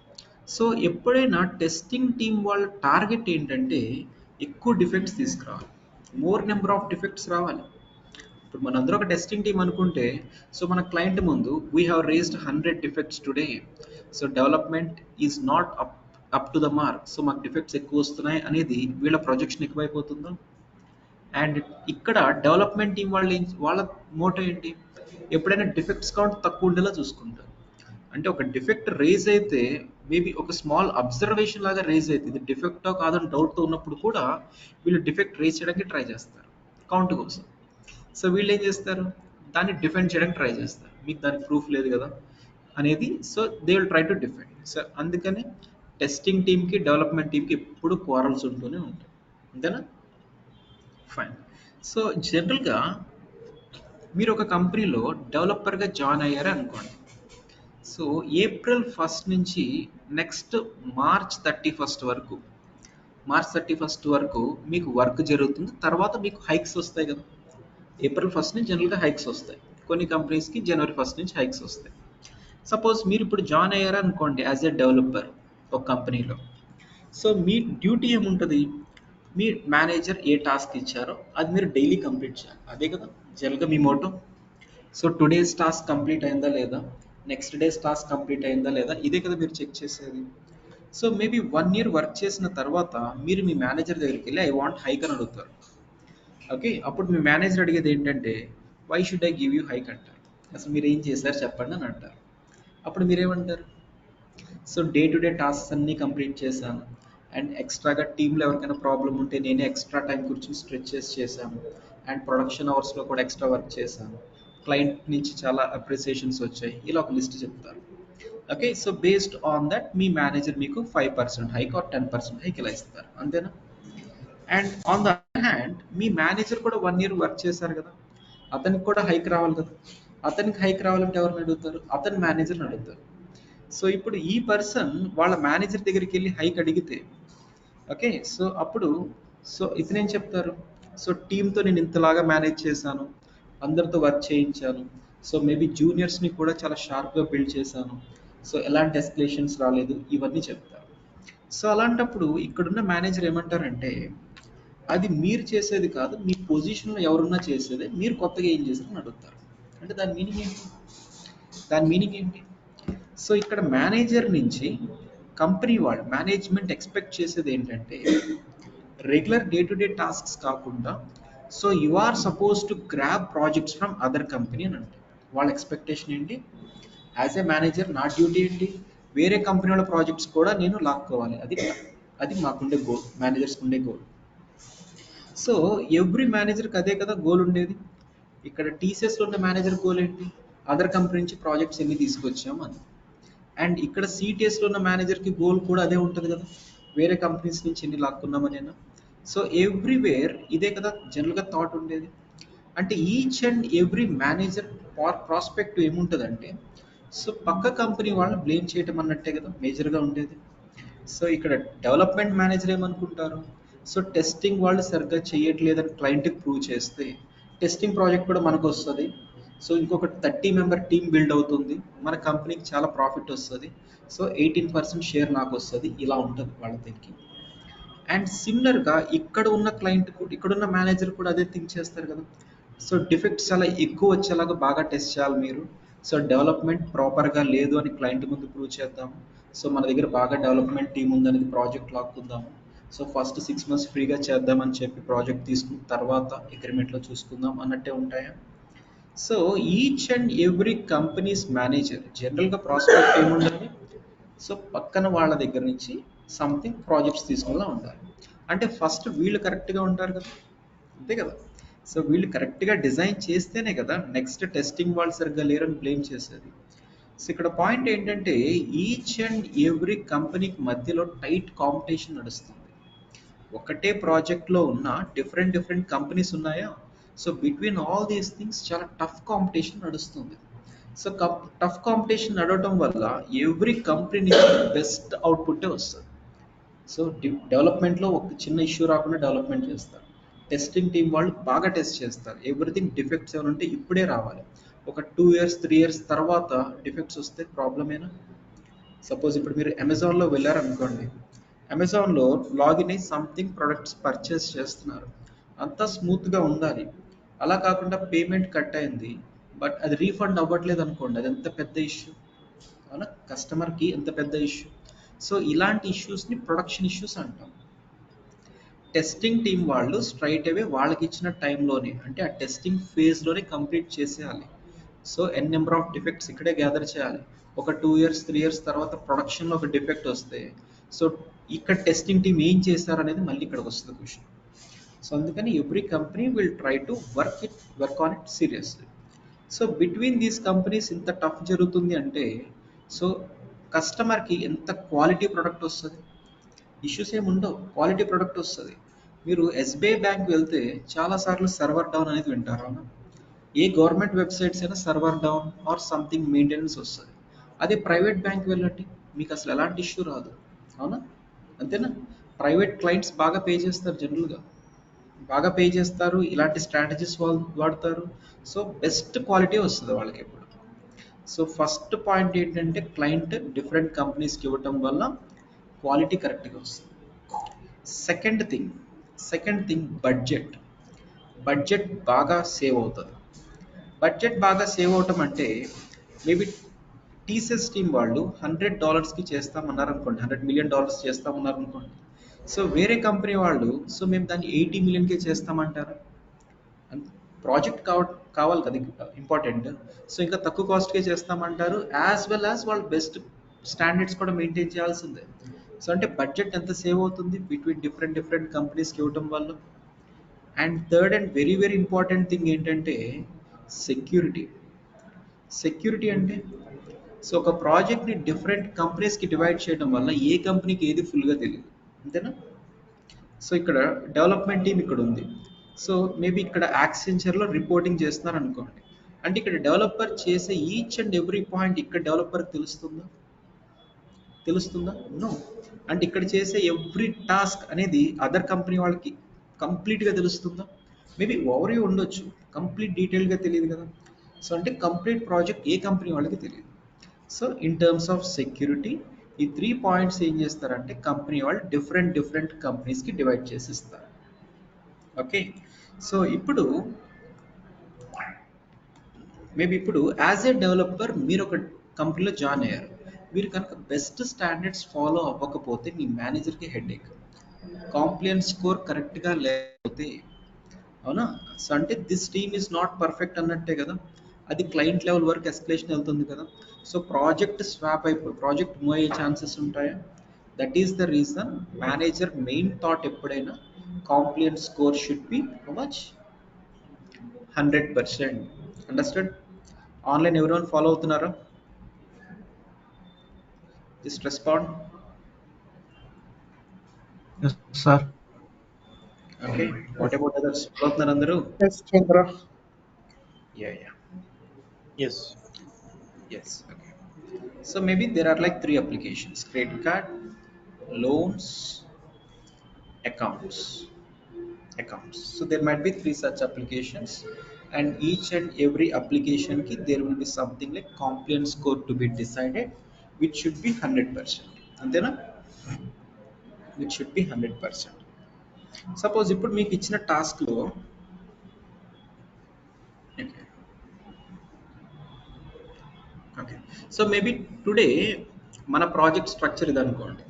సో ఎప్పుడైనా టెస్టింగ్ టీం వాళ్ళ టార్గెట్ ఏంటంటే ఎక్కువ డిఫెక్ట్స్ తీసుకురావాలి, మోర్ నెంబర్ ఆఫ్ డిఫెక్ట్స్ రావాలి. ఇప్పుడు మనందరూ ఒక టెస్టింగ్ టీం అనుకుంటే సో మన క్లయింట్ ముందు we have raised 100 defects today, so development is not up to the mark, so మాకు డిఫెక్ట్స్ ఎక్కువ వస్తున్నాయి అనేది వీళ్ళ ప్రొజెక్షన్ ఎక్కువైపోతుందా? అండ్ ఇక్కడ డెవలప్మెంట్ టీం వాళ్ళు వాళ్ళ మోటో ఏంటి? ఎప్పుడైనా డిఫెక్ట్స్ కౌంట్ తక్కువ ఉండేలా చూసుకుంటారు. అంటే ఒక డిఫెక్ట్ రేజ్ అయితే మేబీ ఒక స్మాల్ అబ్జర్వేషన్ లాగా రేజ్ అయితే ఇది డిఫెక్టో కాదని డౌట్తో ఉన్నప్పుడు కూడా వీళ్ళు డిఫెక్ట్ రేజ్ చేయడానికి ట్రై చేస్తారు కౌంట్ కోసం. సో వీళ్ళు ఏం చేస్తారు? దాన్ని డిఫెండ్ చేయడానికి ట్రై చేస్తారు, మీకు దానికి ప్రూఫ్ లేదు కదా అనేది. So they will try to defend. So అందుకని టెస్టింగ్ టీంకి డెవలప్మెంట్ టీంకి ఎప్పుడు క్వారల్స్ ఉంటూనే ఉంటాయి, అంతేనా? ఫైన్. సో జనరల్గా మీరు ఒక కంపెనీలో డెవలపర్గా జాయిన్ అయ్యారు అనుకోండి. సో ఏప్రిల్ 1 నుంచి నెక్స్ట్ మార్చ్ 31 వరకు మీకు వర్క్ జరుగుతుంది. తర్వాత మీకు హైక్స్ వస్తాయి కదా, ఏప్రిల్ 1 నుంచి జనరల్గా హైక్స్ వస్తాయి, కొన్ని కంపెనీస్కి జనవరి 1 నుంచి హైక్స్ వస్తాయి. సపోజ్ మీరు ఇప్పుడు జాయిన్ అయ్యారు అనుకోండి యాజ్ ఎ డెవలపర్ ఒక కంపెనీలో. సో మీ డ్యూటీ ఏముంటుంది? మీ మేనేజర్ ఏ టాస్క్ ఇచ్చారో అది మీరు డైలీ కంప్లీట్ చేయాలి. అదే కదా జనరల్గా మీ motto. So today's task complete అయిందా లేదా, నెక్స్ట్ డేస్ టాస్క్ కంప్లీట్ అయిందా లేదా, ఇదే కదా మీరు చెక్ చేసేది. సో మేబీ 1 year వర్క్ చేసిన తర్వాత మీరు మీ మేనేజర్ దగ్గరికి వెళ్ళి ఐ వాంట్ హైక్ అని అడుగుతారు. ఓకే, అప్పుడు మీ మేనేజర్ అడిగేది ఏంటంటే why should I give you hike అంటారు. అసలు మీరు ఏం చేశారు చెప్పండి అని అంటారు. అప్పుడు మీరేమంటారు? So day to day tasks అన్నీ కంప్లీట్ చేశాను, అండ్ ఎక్స్ట్రాగా టీంలో ఎవరికైనా ప్రాబ్లం ఉంటే నేనే ఎక్స్ట్రా టైం కూర్చొని స్ట్రెచెస్ చేశాను, అండ్ ప్రొడక్షన్ అవర్స్లో కూడా ఎక్స్ట్రా వర్క్ చేశాను, క్లయింట్ నుంచి చాలా అప్రిసియేషన్స్ వచ్చాయి, ఇలా ఒక లిస్ట్ చెప్తారు. Okay, so based on that me manager మీకు 5% హైక్ ఆర్ 10% హైక్ ఇలా ఇస్తారు, అంతేనా? And on the other hand me manager కూడా 1 year వర్క్ చేశారు కదా, అతనికి కూడా హైక్ రావాలి కదా. అతనికి హైక్ రావాలంటే ఎవరిని అడుగుతారు? అతని మేనేజర్ని అడుగుతారు. సో ఇప్పుడు ఈ పర్సన్ వాళ్ళ మేనేజర్ దగ్గరికి వెళ్ళి హైక్ అడిగితే, ఓకే, సో అప్పుడు సో ఇతనేం చెప్తారు? సో టీంతో నేను ఇంతలాగా మేనేజ్ చేశాను, అందరితో వర్క్ చేయించాను, సో మేబీ జూనియర్స్ని కూడా చాలా షార్ప్గా బిల్డ్ చేశాను, సో ఎలాంటి ఎస్కలేషన్స్ రాలేదు, ఇవన్నీ చెప్తారు. సో అలాంటప్పుడు ఇక్కడున్న మేనేజర్ ఏమంటారంటే అది మీరు చేసేది కాదు, మీ పొజిషన్లో ఎవరున్నా చేసేదే, మీరు కొత్తగా ఏం చేశారని అడుగుతారు. అంటే దాని మీనింగ్ ఏంటి? దాని మీనింగ్ ఏంటి? సో ఇక్కడ మేనేజర్ నుంచి కంపెనీ వాళ్ళు మేనేజ్మెంట్ ఎక్స్పెక్ట్ చేసేది ఏంటంటే regular day to day tasks కాకుండా so you are suppose to grab projects from other company అని అంటే వాళ్ళ ఎక్స్పెక్టేషన్ ఏంటి? యాజ్ ఏ మేనేజర్ నా డ్యూటీ ఏంటి? వేరే కంపెనీ వాళ్ళ ప్రాజెక్ట్స్ కూడా నేను లాక్కోవాలి. అది మాకుండే గోల్, మేనేజర్స్కి ఉండే గోల్. సో ఎవ్రీ మేనేజర్కి అదే కదా గోల్ ఉండేది. ఇక్కడ టీసీఎస్లో ఉన్న మేనేజర్ గోల్ ఏంటి? అదర్ కంపెనీ నుంచి ప్రాజెక్ట్స్ ఎన్ని తీసుకొచ్చాము అని. అండ్ ఇక్కడ సిటిఎస్లో ఉన్న మేనేజర్కి గోల్ కూడా అదే ఉంటుంది కదా, వేరే కంపెనీస్ నుంచి ఎన్ని లాక్కున్నామనేనా. సో ఎవ్రీవేర్ ఇదే కదా జనరల్గా థాట్ ఉండేది. అంటే each and every manager prospect ఏముంటుందంటే సో పక్క కంపెనీ వాళ్ళని బ్లేమ్ చేయటం అన్నట్టే కదా మేజర్గా ఉండేది. సో ఇక్కడ డెవలప్మెంట్ మేనేజర్ ఏమనుకుంటారు? సో టెస్టింగ్ వాళ్ళు సరిగ్గా చేయట్లేదని క్లయింట్కి ప్రూవ్ చేస్తే టెస్టింగ్ ప్రాజెక్ట్ కూడా మనకు వస్తుంది. సో ఇంకొక 30 member టీమ్ బిల్డ్ అవుతుంది, మన కంపెనీకి చాలా ప్రాఫిట్ వస్తుంది, సో 18% షేర్ నాకు వస్తుంది, ఇలా ఉంటుంది వాళ్ళ థింకింగ్. అండ్ సిమిలర్గా ఇక్కడ ఉన్న క్లయింట్ కూడా, ఇక్కడ ఉన్న మేనేజర్ కూడా అదే థింక్ చేస్తారు కదా. సో డిఫెక్ట్స్ చాలా ఎక్కువ వచ్చేలాగా బాగా టెస్ట్ చేయాలి మీరు. సో డెవలప్మెంట్ ప్రాపర్గా లేదు అని క్లయింట్ ముందు ప్రూవ్ చేద్దాము, సో మన దగ్గర బాగా డెవలప్మెంట్ టీం ఉందనేది ప్రాజెక్ట్ లాక్కుందాము, సో ఫస్ట్ 6 months ఫ్రీగా చేద్దామని చెప్పి ప్రాజెక్ట్ తీసుకున్న తర్వాత అగ్రిమెంట్లో చూసుకుందాం అన్నట్టే ఉంటాయా? So each and every companies manager జనరల్గా ప్రాస్పెక్ట్ ఏముండాలి? సో పక్కన వాళ్ళ దగ్గర నుంచి సంథింగ్ ప్రాజెక్ట్స్ తీసుకునేలా ఉండాలి. అంటే ఫస్ట్ వీళ్ళు కరెక్ట్గా ఉంటారు కదా, అంతే కదా. సో వీళ్ళు కరెక్ట్గా డిజైన్ చేస్తేనే కదా నెక్స్ట్ టెస్టింగ్ వాళ్ళు సరిగ్గా లేరని బ్లేమ్ చేసేది. సో ఇక్కడ పాయింట్ ఏంటంటే ఈచ్ అండ్ ఎవ్రీ కంపెనీకి మధ్యలో టైట్ కాంపిటీషన్ నడుస్తుంది. ఒకటే ప్రాజెక్ట్లో ఉన్న డిఫరెంట్ డిఫరెంట్ కంపెనీస్ ఉన్నాయా, so between all these things చాలా టఫ్ కాంపిటీషన్ నడుస్తుంది. సో టఫ్ కాంపిటీషన్ నడవటం వల్ల ఎవ్రీ కంపెనీ నుంచి బెస్ట్ అవుట్పుట్టే వస్తుంది. సో డెవలప్మెంట్లో ఒక చిన్న ఇష్యూ రాకుండా డెవలప్మెంట్ చేస్తారు, టెస్టింగ్ టీం వాళ్ళు బాగా టెస్ట్ చేస్తారు, ఎవ్రీథింగ్ డిఫెక్ట్స్ ఏమైనా ఉంటే ఇప్పుడే రావాలి, ఒక 2 years 3 years తర్వాత డిఫెక్ట్స్ వస్తే ప్రాబ్లమేనా? సపోజ్ ఇప్పుడు మీరు అమెజాన్లో వెళ్ళారనుకోండి, అమెజాన్లో లాగిన్ అయ్యి సంథింగ్ ప్రొడక్ట్స్ పర్చేస్ చేస్తున్నారు, అంతా స్మూత్గా ఉండాలి. అలా కాకుండా పేమెంట్ కట్ అయింది బట్ అది రీఫండ్ అవ్వట్లేదు అనుకోండి, అది ఎంత పెద్ద ఇష్యూ, అవునా? కస్టమర్కి ఎంత పెద్ద ఇష్యూ. సో ఇలాంటి ఇష్యూస్ని ప్రొడక్షన్ ఇష్యూస్ అంటాం. టెస్టింగ్ టీం వాళ్ళు స్ట్రైట్ అవే వాళ్ళకి ఇచ్చిన టైంలోనే, అంటే ఆ టెస్టింగ్ ఫేజ్లోనే కంప్లీట్ చేసేయాలి. సో నెంబర్ ఆఫ్ డిఫెక్ట్స్ ఇక్కడే గ్యాదర్ చేయాలి. ఒక 2 years 3 years తర్వాత ప్రొడక్షన్లో ఒక డిఫెక్ట్ వస్తే సో ఇక్కడ టెస్టింగ్ టీం ఏం చేశారు అనేది మళ్ళీ ఇక్కడికి వస్తుంది క్వశ్చన్. సో అందుకని every company will try to work on it seriously. So between these companies ఇంత టఫ్ జరుగుతుంది అంటే సో కస్టమర్కి ఎంత క్వాలిటీ ప్రొడక్ట్ వస్తుంది, ఇష్యూస్ ఏమి ఉండవు, క్వాలిటీ ప్రొడక్ట్ వస్తుంది. మీరు ఎస్బీఐ బ్యాంక్ వెళ్తే చాలాసార్లు సర్వర్ డౌన్ అనేది వింటారు, అవునా? ఏ గవర్నమెంట్ వెబ్సైట్స్ అయినా server down or something maintenance వస్తుంది. అదే ప్రైవేట్ బ్యాంక్ వెళ్ళండి, మీకు అసలు ఎలాంటి ఇష్యూ రాదు, అవునా? అంతేనా? ప్రైవేట్ క్లయింట్స్ బాగా పే చేస్తారు, జనరల్గా బాగా పే చేస్తారు, ఇలాంటి స్ట్రాటజీస్ వాళ్ళు వాడతారు, సో బెస్ట్ క్వాలిటీ వస్తుంది వాళ్ళకి ఎప్పుడు. సో ఫస్ట్ పాయింట్ ఏంటంటే క్లయింట్ డిఫరెంట్ కంపెనీస్కి ఇవ్వటం వల్ల క్వాలిటీ కరెక్ట్గా వస్తుంది. Second thing budget. బడ్జెట్ బాగా సేవ్ అవుతుంది. బడ్జెట్ బాగా సేవ్ అవటం అంటే మేబీ టీసీఎస్ టీమ్ వాళ్ళు $100కి చేస్తామన్నారు అనుకోండి, $100 million చేస్తామన్నారు అనుకోండి. సో వేరే కంపెనీ వాళ్ళు సో మేము దాన్ని 80 million చేస్తామంటారు. ప్రాజెక్ట్ కావాలి కదా ఇంపార్టెంట్. సో ఇంకా తక్కువ కాస్ట్కే చేస్తామంటారు, యాజ్ వెల్ యాజ్ వాళ్ళు బెస్ట్ స్టాండర్డ్స్ కూడా మెయింటైన్ చేయాల్సిందే. సో అంటే బడ్జెట్ ఎంత సేవ్ అవుతుంది బిట్వీన్ డిఫరెంట్ కంపెనీస్కి ఇవ్వటం వల్ల. And third and very very important thing ఏంటంటే సెక్యూరిటీ. సెక్యూరిటీ అంటే సో ఒక ప్రాజెక్ట్ని డిఫరెంట్ కంపెనీస్కి డివైడ్ చేయడం వల్ల ఏ కంపెనీకి ఏది ఫుల్గా తెలియదు, అంతేనా? సో ఇక్కడ డెవలప్మెంట్ టీమ్ ఇక్కడ ఉంది. సో మేబీ ఇక్కడ యాక్సెంచర్లో రిపోర్టింగ్ చేస్తున్నారు అనుకోండి. అంటే ఇక్కడ డెవలపర్ చేసే ఈచ్ అండ్ ఎవ్రీ పాయింట్ ఇక్కడ డెవలపర్కి తెలుస్తుందా? నో. అంటే ఇక్కడ చేసే ఎవ్రీ టాస్క్ అనేది అదర్ కంపెనీ వాళ్ళకి కంప్లీట్గా తెలుస్తుందా? మేబీ ఓవర్ ఉండొచ్చు, కంప్లీట్ డీటెయిల్గా తెలియదు కదా. సో అంటే కంప్లీట్ ప్రాజెక్ట్ ఏ కంపెనీ వాళ్ళకి తెలియదు. So in terms of security ఈ 3 పాయింట్స్ ఏం చేస్తారంటే కంపెనీ వాళ్ళు డిఫరెంట్ కంపెనీస్కి డివైడ్ చేసి ఇస్తారు. ఓకే. సో ఇప్పుడు మేబీ ఇప్పుడు యాజ్ ఏ డెవలపర్ మీరు ఒక కంపెనీలో జాయిన్ అయ్యారు. మీరు కనుక బెస్ట్ స్టాండర్డ్స్ ఫాలో అవ్వకపోతే మీ మేనేజర్కి హెడేక్. కాంప్లియన్స్ స్కోర్ కరెక్ట్గా లేకపోతే, అవునా? సో అంటే this team is not perfect అన్నట్టే కదా. అది క్లయింట్ లెవెల్ వరకు ఎస్కలేషన్ వెళ్తుంది కదా. సో ప్రాజెక్ట్ స్వాప్ అయిపోయి ప్రాజెక్ట్ మూవ్ అయ్యే ఛాన్సెస్ ఉంటాయా? That is the reason manager main thought ఎప్పుడైనా compliance score should be how much? 100%. Understand? Online ఎవరైనా ఫాలో అవుతున్నారా? Just respond. Yes, sir. Okay. What about others? Follow అవుతున్నారు అందరూ? Yes, Chandra. Yeah. Yes. Yes. Okay. So maybe there are like 3 applications: credit card, loans, accounts. So there might be 3 such applications, and each and every application ki there will be something like compliance score to be decided, which should be 100%. Antena? Which should be 100%. Suppose ఇప్పుడు మీకు ఇచ్చిన టాస్క్లో ఓకే. సో మేబీ టుడే మన ప్రాజెక్ట్ స్ట్రక్చర్ ఇది అనుకోండి.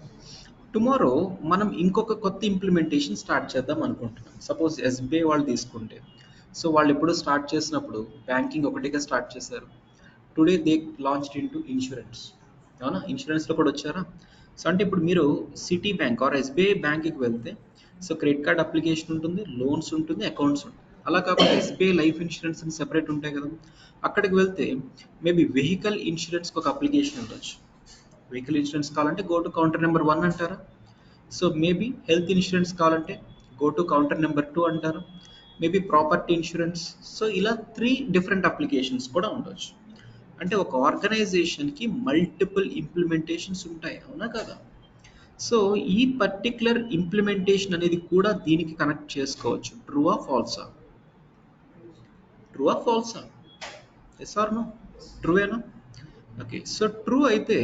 టుమారో మనం ఇంకొక కొత్త ఇంప్లిమెంటేషన్ స్టార్ట్ చేద్దాం అనుకుంటున్నాం. సపోజ్ ఎస్బీఐ వాళ్ళు తీసుకుంటే, సో వాళ్ళు ఎప్పుడు స్టార్ట్ చేసినప్పుడు బ్యాంకింగ్ ఒకటిగా స్టార్ట్ చేశారు. Today they launched in to insurance, అవునా? ఇన్సూరెన్స్లో కూడా వచ్చారా? సో అంటే ఇప్పుడు మీరు సిటీ బ్యాంక్ ఆర్ ఎస్బీఐ బ్యాంక్కి వెళ్తే సో క్రెడిట్ కార్డ్ అప్లికేషన్ ఉంటుంది, లోన్స్ ఉంటుంది, అకౌంట్స్ ఉంటుంది. అలా కాకుండా ఎస్బీఐ లైఫ్ ఇన్సూరెన్స్ అని సెపరేట్ ఉంటాయి కదా. అక్కడికి వెళ్తే మేబీ వెహికల్ ఇన్సూరెన్స్కి ఒక అప్లికేషన్ ఉండొచ్చు. వెహికల్ ఇన్సూరెన్స్ కావాలంటే గో టు కౌంటర్ నెంబర్ 1 అంటారా? సో మేబీ హెల్త్ ఇన్సూరెన్స్ కావాలంటే గో టు కౌంటర్ నెంబర్ 2 అంటారు. Maybe property insurance. సో ఇలా 3 డిఫరెంట్ అప్లికేషన్స్ కూడా ఉండొచ్చు. అంటే ఒక ఆర్గనైజేషన్కి మల్టిపుల్ ఇంప్లిమెంటేషన్స్ ఉంటాయి, అవునా కదా? సో ఈ పర్టిక్యులర్ ఇంప్లిమెంటేషన్ అనేది కూడా దీనికి కనెక్ట్ చేసుకోవచ్చు. ట్రూవా ఫాల్సా? Yes or no? ట్రూవేనా? ఓకే. సో ట్రూ అయితే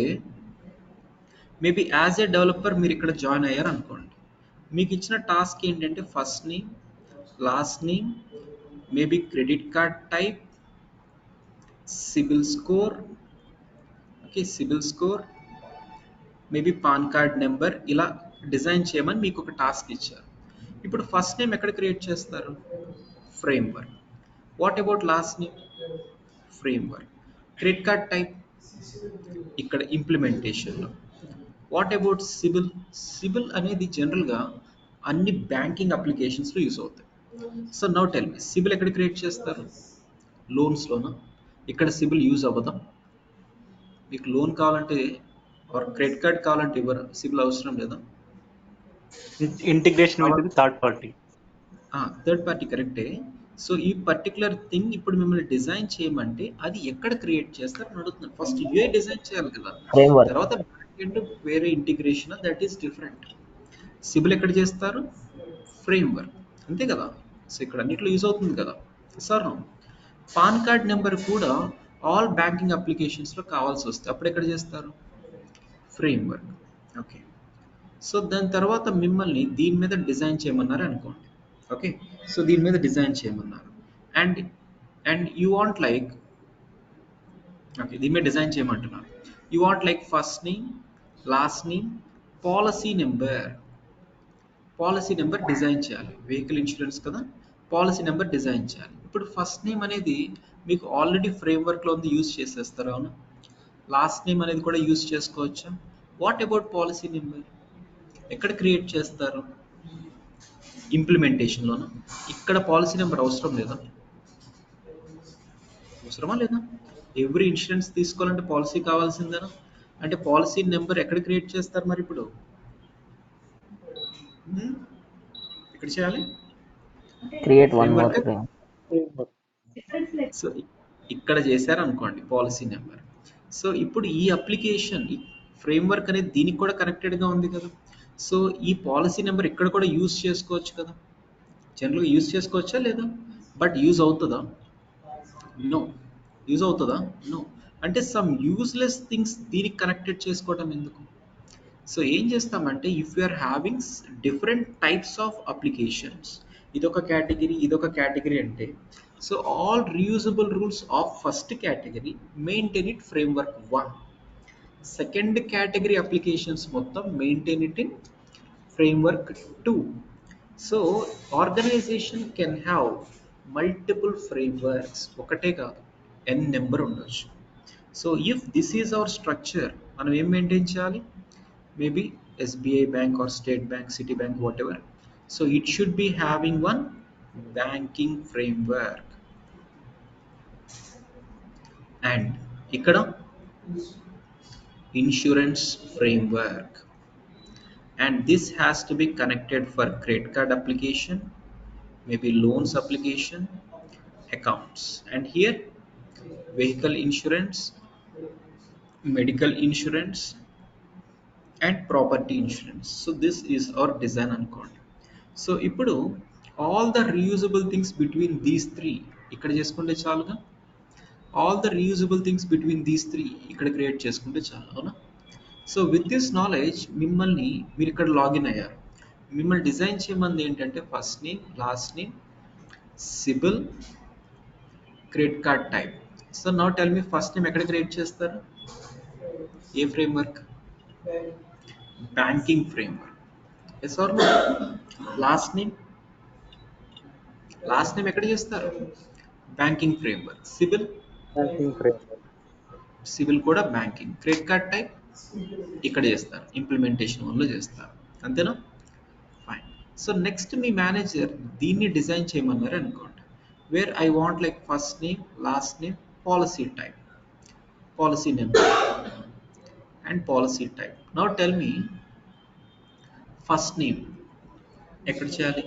మేబీ యాజ్ ఏ డెవలపర్ మీరు ఇక్కడ జాయిన్ అయ్యారు అనుకోండి. మీకు ఇచ్చిన టాస్క్ ఏంటంటే first name, last name, maybe credit card type, CIBIL score, okay, CIBIL score, maybe PAN card number, ఇలా డిజైన్ చేయమని మీకు ఒక టాస్క్ ఇచ్చారు. ఇప్పుడు ఫస్ట్ నేమ్ ఎక్కడ క్రియేట్ చేస్తారు? Framework. What about last name? Framework. Credit card type ఇక్కడ ఇంప్లిమెంటేషన్లో. వాట్ అబౌట్ సిబిల్ అనేది జనరల్గా అన్ని బ్యాంకింగ్ అప్లికేషన్స్లో యూస్ అవుతాయి. సో నౌ టెల్ మీ, సిబిల్ ఎక్కడ క్రియేట్ చేస్తారు? లోన్స్లోనా? ఇక్కడ సిబిల్ యూజ్ అవ్వదా? మీకు లోన్ కావాలంటే ఆర్ క్రెడిట్ కార్డ్ కావాలంటే ఇవ్వరు, సిబిల్ అవసరం లేదా? Integration with the third party. Third party కరెక్టే. సో ఈ పర్టికులర్ థింగ్ ఇప్పుడు మిమ్మల్ని డిజైన్ చేయమంటే అది ఎక్కడ క్రియేట్ చేస్తారు అని అడుగుతున్నాను. ఫస్ట్ యూఐ డిజైన్ చేయాలి కదా, Framework. తర్వాత బ్యాక్ ఎండ్ వేరే integration, that is different. CIBIL ఎక్కడ చేస్తారు? ఫ్రేమ్వర్క్, అంతే కదా. సో ఇక్కడ అన్నిట్లో యూజ్ అవుతుంది కదా సార్. పాన్ కార్డ్ నెంబర్ కూడా ఆల్ బ్యాంకింగ్ అప్లికేషన్స్లో కావాల్సి వస్తే అప్పుడు ఎక్కడ చేస్తారు? ఫ్రేమ్వర్క్. ఓకే. సో దాని తర్వాత మిమ్మల్ని దీని మీద డిజైన్ చేయమన్నారు అనుకోండి. ఓకే. సో దీని మీద డిజైన్ చేయమన్నారు and you want like, okay, దీని మీద డిజైన్ చేయమంటున్నారు. You want like first name, last name, policy number. Policy number design చేయాలి. వెహికల్ ఇన్సూరెన్స్ కదా, పాలసీ నెంబర్ డిజైన్ చేయాలి. ఇప్పుడు ఫస్ట్ నేమ్ అనేది మీకు ఆల్రెడీ ఫ్రేమ్వర్క్లో ఉంది, యూజ్ చేసేస్తారు. అవును. లాస్ట్ నేమ్ అనేది కూడా యూజ్ చేసుకోవచ్చా? What about policy number? ఎక్కడ క్రియేట్ చేస్తారు? ఇంప్లిమెంటేషన్లోనా? ఇక్కడ పాలసీ నెంబర్ అవసరం లేదా? అవసరమా లేదా? ఎవ్రీ ఇన్సూరెన్స్ తీసుకోవాలంటే పాలసీ కావాల్సిందేనా? అంటే పాలసీ నెంబర్ ఎక్కడ క్రియేట్ చేస్తారు మరి ఇప్పుడు? ఎక్కడ చేయాలి? Create one more framework. frame. So ఇక్కడ చేశారనుకోండి పాలసీ నెంబర్. సో ఇప్పుడు ఈ అప్లికేషన్ ఫ్రేమ్వర్క్ అనేది దీనికి కూడా కనెక్టెడ్గా ఉంది కదా. సో ఈ పాలసీ నెంబర్ ఇక్కడ కూడా యూజ్ చేసుకోవచ్చు కదా. జనరల్గా యూజ్ చేసుకోవచ్చా లేదా? బట్ యూజ్ అవుతుందా? నో. యూజ్ అవుతుందా? నో. అంటే సమ్ యూజ్లెస్ థింగ్స్ దీనికి కనెక్టెడ్ చేసుకోవడం ఎందుకు? సో ఏం చేస్తామంటే if you are having different types of applications, ఇదొక కేటగిరీ ఇదొక కేటగిరీ అంటే, so all reusable rules of first category maintain it framework 1. Second category applications మొత్తం maintain it in framework 2. So organization can have multiple frameworks, ఒకటే కాదు n నెంబర్ ఉండొచ్చు. So if this is our structure, మనం ఏం మెయింటైన్ చేయాలి? Maybe SBI Bank or State Bank, Citibank, whatever. So it should be having one banking framework. And ikkada insurance framework. And this has to be connected for credit card application, maybe loans application, accounts. And here vehicle insurance, medical insurance, and property insurance. So this is our design అనుకోండి. సో ఇప్పుడు all the reusable things between these three ఇక్కడ చేసుకుంటే చాలుగా. All the reusable things between these three ఇక్కడ క్రియేట్ చేసుకుంటే చాలు, అవునా? సో విత్ దిస్ నాలెడ్జ్ మీరు ఇక్కడ లాగిన్ అయ్యారు. మిమ్మల్ని డిజైన్ చేయమంది ఏంటంటే first name, last name, CIBIL, credit card type. So now tell me first name ఎక్కడ క్రియేట్ చేస్తారు? ఏ framework? Banking framework. Yes or no? Last name ఎక్కడ చేస్తారు? Banking framework. CIBIL Banking framework. CIBIL కూడా బ్యాంకింగ్. క్రెడిట్ కార్డ్ టైప్ ఇక్కడ చేస్తారు, ఇంప్లిమెంటేషన్ 1లో చేస్తారు. అంతేనా? ఫైన్. సో నెక్స్ట్ మీ మేనేజర్ దీన్ని డిజైన్ చేయమన్నారు అనుకోండి. Where I want like first name, last name, policy type, policy number and policy type. Now tell me first name ఎక్కడ చేయాలి?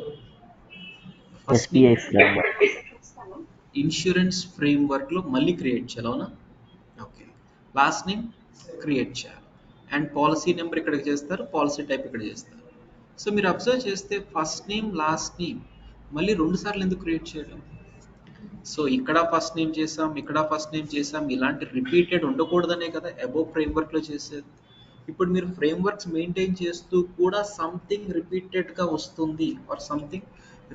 ఫస్ట్ SBI నేమ్ framework. ఇన్సూరెన్స్ ఫ్రేమ్వర్క్లో మళ్ళీ క్రియేట్ చేయాలి, అవునా? ఓకే. లాస్ట్ నేమ్ క్రియేట్ చేయాలి అండ్ పాలసీ నెంబర్ ఇక్కడ చేస్తారు, పాలసీ టైప్ ఇక్కడ చేస్తారు. సో మీరు అబ్జర్వ్ చేస్తే ఫస్ట్ నేమ్, లాస్ట్ నేమ్ మళ్ళీ 2 సార్లు ఎందుకు క్రియేట్ చేయడం? సో ఇక్కడ ఫస్ట్ నేమ్ చేసాం, ఇక్కడ ఫస్ట్ నేమ్ చేసాం, ఇలాంటి రిపీటెడ్ ఉండకూడదనే కదా అబోవ్ ఫ్రేమ్వర్క్లో చేసేది. ఇప్పుడు మీరు ఫ్రేమ్వర్క్స్ మెయింటైన్ చేస్తూ కూడా సంథింగ్ రిపీటెడ్గా వస్తుంది ఆర్ సంథింగ్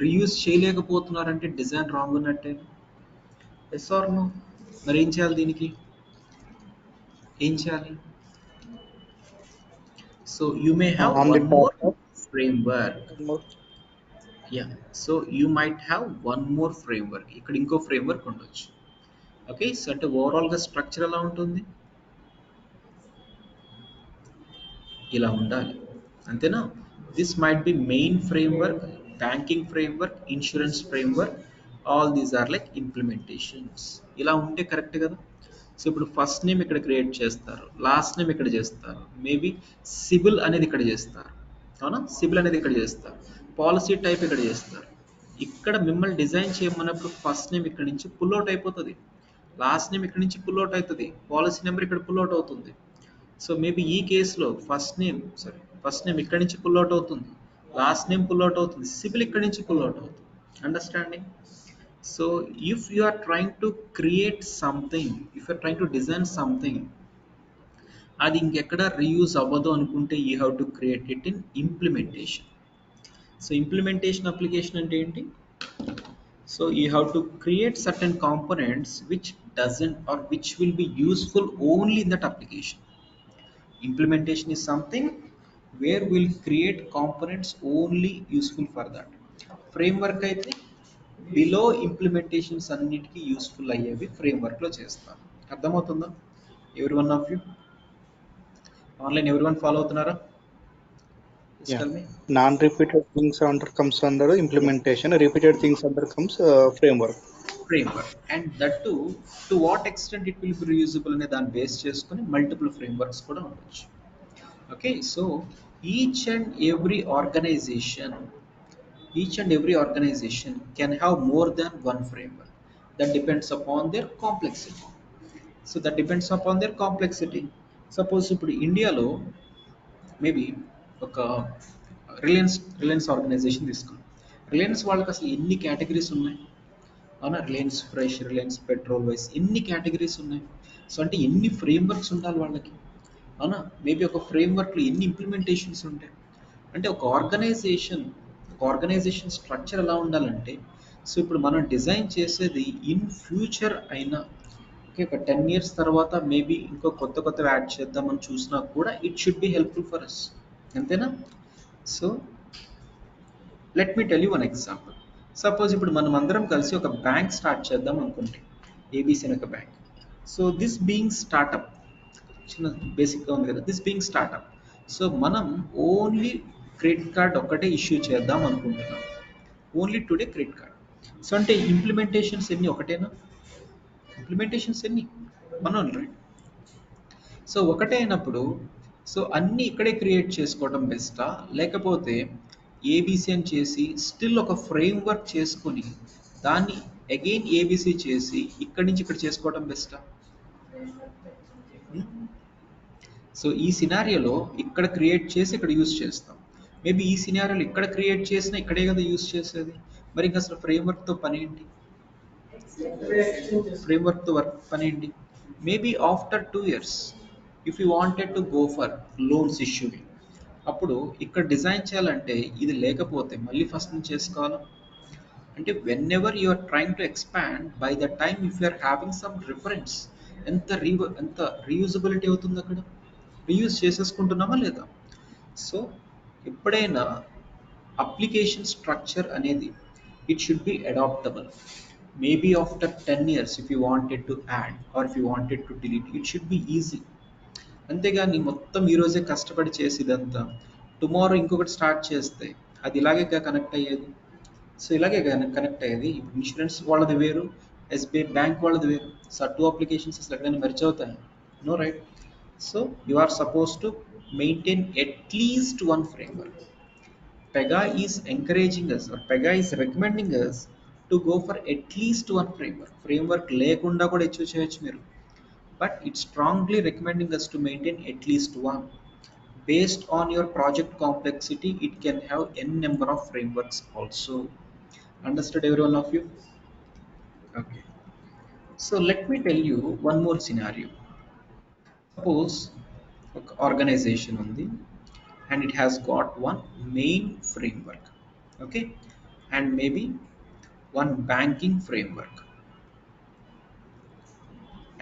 రీయూజ్ చేయలేకపోతున్నారంటే డిజైన్ రాంగ్ ఉన్నట్టే. Yes or no? మరి ఏం చేయాలి దీనికి? ఏం చేయాలి? So you may have On the one more top of framework. most yeah. So you might have one more framework. ఇక్కడ ఇంకో ఫ్రేమ్వర్క్ ఉండొచ్చు. ఓకే. సో అంటే ఓవరాల్గా స్ట్రక్చర్ ఎలా ఉంటుంది? ఇలా ఉండాలి, అంతేనా? This might be main framework, banking framework, insurance framework, all these are like implementations. ఇలా ఉంటే కరెక్ట్ కదా. సో ఇప్పుడు ఫస్ట్ నేమ్ ఇక్కడ క్రియేట్ చేస్తారు, లాస్ట్ నేమ్ ఇక్కడ చేస్తారు, మేబీ సిబిల్ అనేది ఇక్కడ చేస్తారు, అవునా? సిబిల్ అనేది ఇక్కడ చేస్తారు, పాలసీ టైప్ ఇక్కడ చేస్తారు. ఇక్కడ మిమ్మల్ని డిజైన్ చేయమన్నప్పుడు ఫస్ట్ నేమ్ ఇక్కడ నుంచి పుల్ అవుట్ అయిపోతుంది, లాస్ట్ నేమ్ ఇక్కడ నుంచి పుల్ అవుట్ అవుతుంది, పాలసీ నెంబర్ ఇక్కడ పుల్ అవుట్ అవుతుంది. సో మేబీ ఈ కేసులో ఫస్ట్ నేమ్ ఇక్కడ నుంచి పుల్ అవుట్ అవుతుంది, లాస్ట్ నేమ్ పుల్ అవుట్ అవుతుంది, సిబిల్ ఇక్కడ నుంచి పుల్ అవుట్ అవుతుంది. Understanding? So if you are trying to create something, if you are trying to design something, అది ఇంకెక్కడ రీయూజ్ అవ్వదు అనుకుంటే you have to create it in implementation. So implementation application అంటే ఏంటి? So you have to create certain components which doesn't or which will be useful only in that application. Implementation is something where we'll create components only useful for that. Framework అయితే బిలో ఇంప్లిమెంటేషన్స్ అన్నిటికీ యూస్ఫుల్ అయ్యేవి ఫ్రేమ్వర్క్లో చేస్తాం. అర్థమవుతుందా? ఎవరి వన్ ఆఫ్ యూ ఆన్లైన్ ఎవరి వన్ ఫాలో అవుతున్నారా? Yeah. Non-repeated things comes under implementation. Repeated things comes framework. Framework, and that too, to what extent it will be reusable అనే దాన్ని బేస్ చేసుకొని మల్టిపుల్ ఫ్రేమ్వర్క్స్ కూడా ఉండొచ్చు. Okay, so each and every organization can have more than one framework. That depends upon their complexity. Suppose ఇప్పుడు ఇండియాలో మేబీ ఒక రిలయన్స్ ఆర్గనైజేషన్ తీసుకున్నాం. రిలయన్స్ వాళ్ళకి అసలు ఎన్ని కేటగిరీస్ ఉన్నాయి? అవునా, Reliance Fresh, Reliance petrol wise, ఎన్ని కేటగిరీస్ ఉన్నాయి. సో అంటే ఎన్ని ఫ్రేమ్వర్క్స్ ఉండాలి వాళ్ళకి? అవునా, మేబీ ఒక ఫ్రేమ్వర్క్లో ఎన్ని ఇంప్లిమెంటేషన్స్ ఉంటాయి. అంటే ఒక ఆర్గనైజేషన్ స్ట్రక్చర్ ఎలా ఉండాలంటే, సో ఇప్పుడు మనం డిజైన్ చేసేది ఇన్ ఫ్యూచర్ అయినా, ఓకే, ఒక 10 years తర్వాత మేబీ ఇంకో కొత్త యాడ్ చేద్దామని చూసినా కూడా it should be helpful for us. అంతేనా? So let me tell you one example. Suppose ఇప్పుడు మనం అందరం కలిసి ఒక బ్యాంక్ స్టార్ట్ చేద్దాం అనుకుంటే, ఏబీసీ అనే ఒక bank. So this being startup, చిన్న బేసిక్గా ఉంది కదా, దిస్ బీయింగ్ స్టార్ట్అప్. సో మనం ఓన్లీ క్రెడిట్ కార్డ్ ఒక్కటే ఇష్యూ చేద్దాం అనుకుంటున్నాం, only today credit card. So అంటే ఇంప్లిమెంటేషన్స్ ఎన్ని? ఒకటేనా? ఇంప్లిమెంటేషన్స్ ఎన్ని? One only, right? సో ఒకటే అయినప్పుడు సో అన్నీ ఇక్కడే క్రియేట్ చేసుకోవడం బెస్టా, లేకపోతే ఏబీసీ అని చేసి స్టిల్ ఒక ఫ్రేమ్ వర్క్ చేసుకొని దాన్ని అగైన్ ఏబీసీ చేసి ఇక్కడి నుంచి ఇక్కడ చేసుకోవడం బెస్టా? సో ఈ సినారియోలో ఇక్కడ క్రియేట్ చేసి ఇక్కడ యూజ్ చేస్తాం. మేబీ ఈ సినారియోలో ఇక్కడ క్రియేట్ చేసినా ఇక్కడే కదా యూజ్ చేసేది. మరి ఇంకా అసలు ఫ్రేమ్వర్క్తో పని ఏంటి? Maybe after 2 years if you wanted to go for loans issuing, అప్పుడు ఇక్కడ డిజైన్ చేయాలంటే ఇది లేకపోతే మళ్ళీ ఫస్ట్ నుంచి చేసుకోవాలా? అంటే whenever you are trying to expand, by the time if you are having some reference, ఎంత రీయూజబిలిటీ అవుతుంది అక్కడ? రీయూజ్ చేసేసుకుంటున్నామా లేదా? సో ఎప్పుడైనా అప్లికేషన్ స్ట్రక్చర్ అనేది it should be adaptable. Maybe after 10 years if you wanted to add or if you wanted to delete, it should be easy. అంతేగాని మొత్తం ఈరోజే కష్టపడి చేసి ఇదంతా టుమారో ఇంకొకటి స్టార్ట్ చేస్తే అది ఇలాగే కనెక్ట్ అయ్యేది. సో ఇలాగే కనెక్ట్ అయ్యేది. ఇన్సూరెన్స్ వాళ్ళది వేరు, ఎస్బీఐ బ్యాంక్ వాళ్ళది వేరు. సో 2 అప్లికేషన్స్ అసలు ఎక్కడైనా మెర్జ్ అవుతాయి? No, right? So you are suppose to maintain at least one framework. Pega is encouraging us, or Pega is recommending us to go for at least one framework. Framework లేకుండా కూడా ఇష్యూ చేయొచ్చు మీరు, but it's strongly recommending us to maintain at least one. Based on your project complexity, it can have n number of frameworks also. Understood, every one of you? Okay. So let me tell you one more scenario. Suppose ఒక ఆర్గనైజేషన్ ఉంది and it has got one main framework, okay, and maybe one banking framework,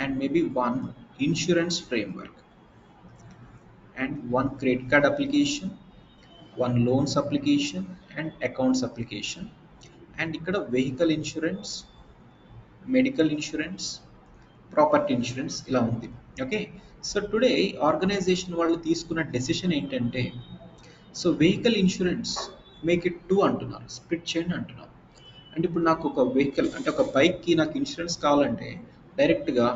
and maybe one insurance framework, and one credit card application, one loans application, and accounts application, and ikkada vehicle insurance, medical insurance, property insurance ఇలా ఉంది. ఓకే, సో టుడే ఆర్గనైజేషన్ వాళ్ళు తీసుకున్న డెసిషన్ ఏంటంటే, so vehicle insurance make it 2 అంటున్నారు, స్ప్లిట్ చేయండి అంటున్నారు. అంటే ఇప్పుడు నాకు ఒక వెహికల్ అంటే ఒక బైక్కి నాకు ఇన్సూరెన్స్ కావాలంటే డైరెక్ట్గా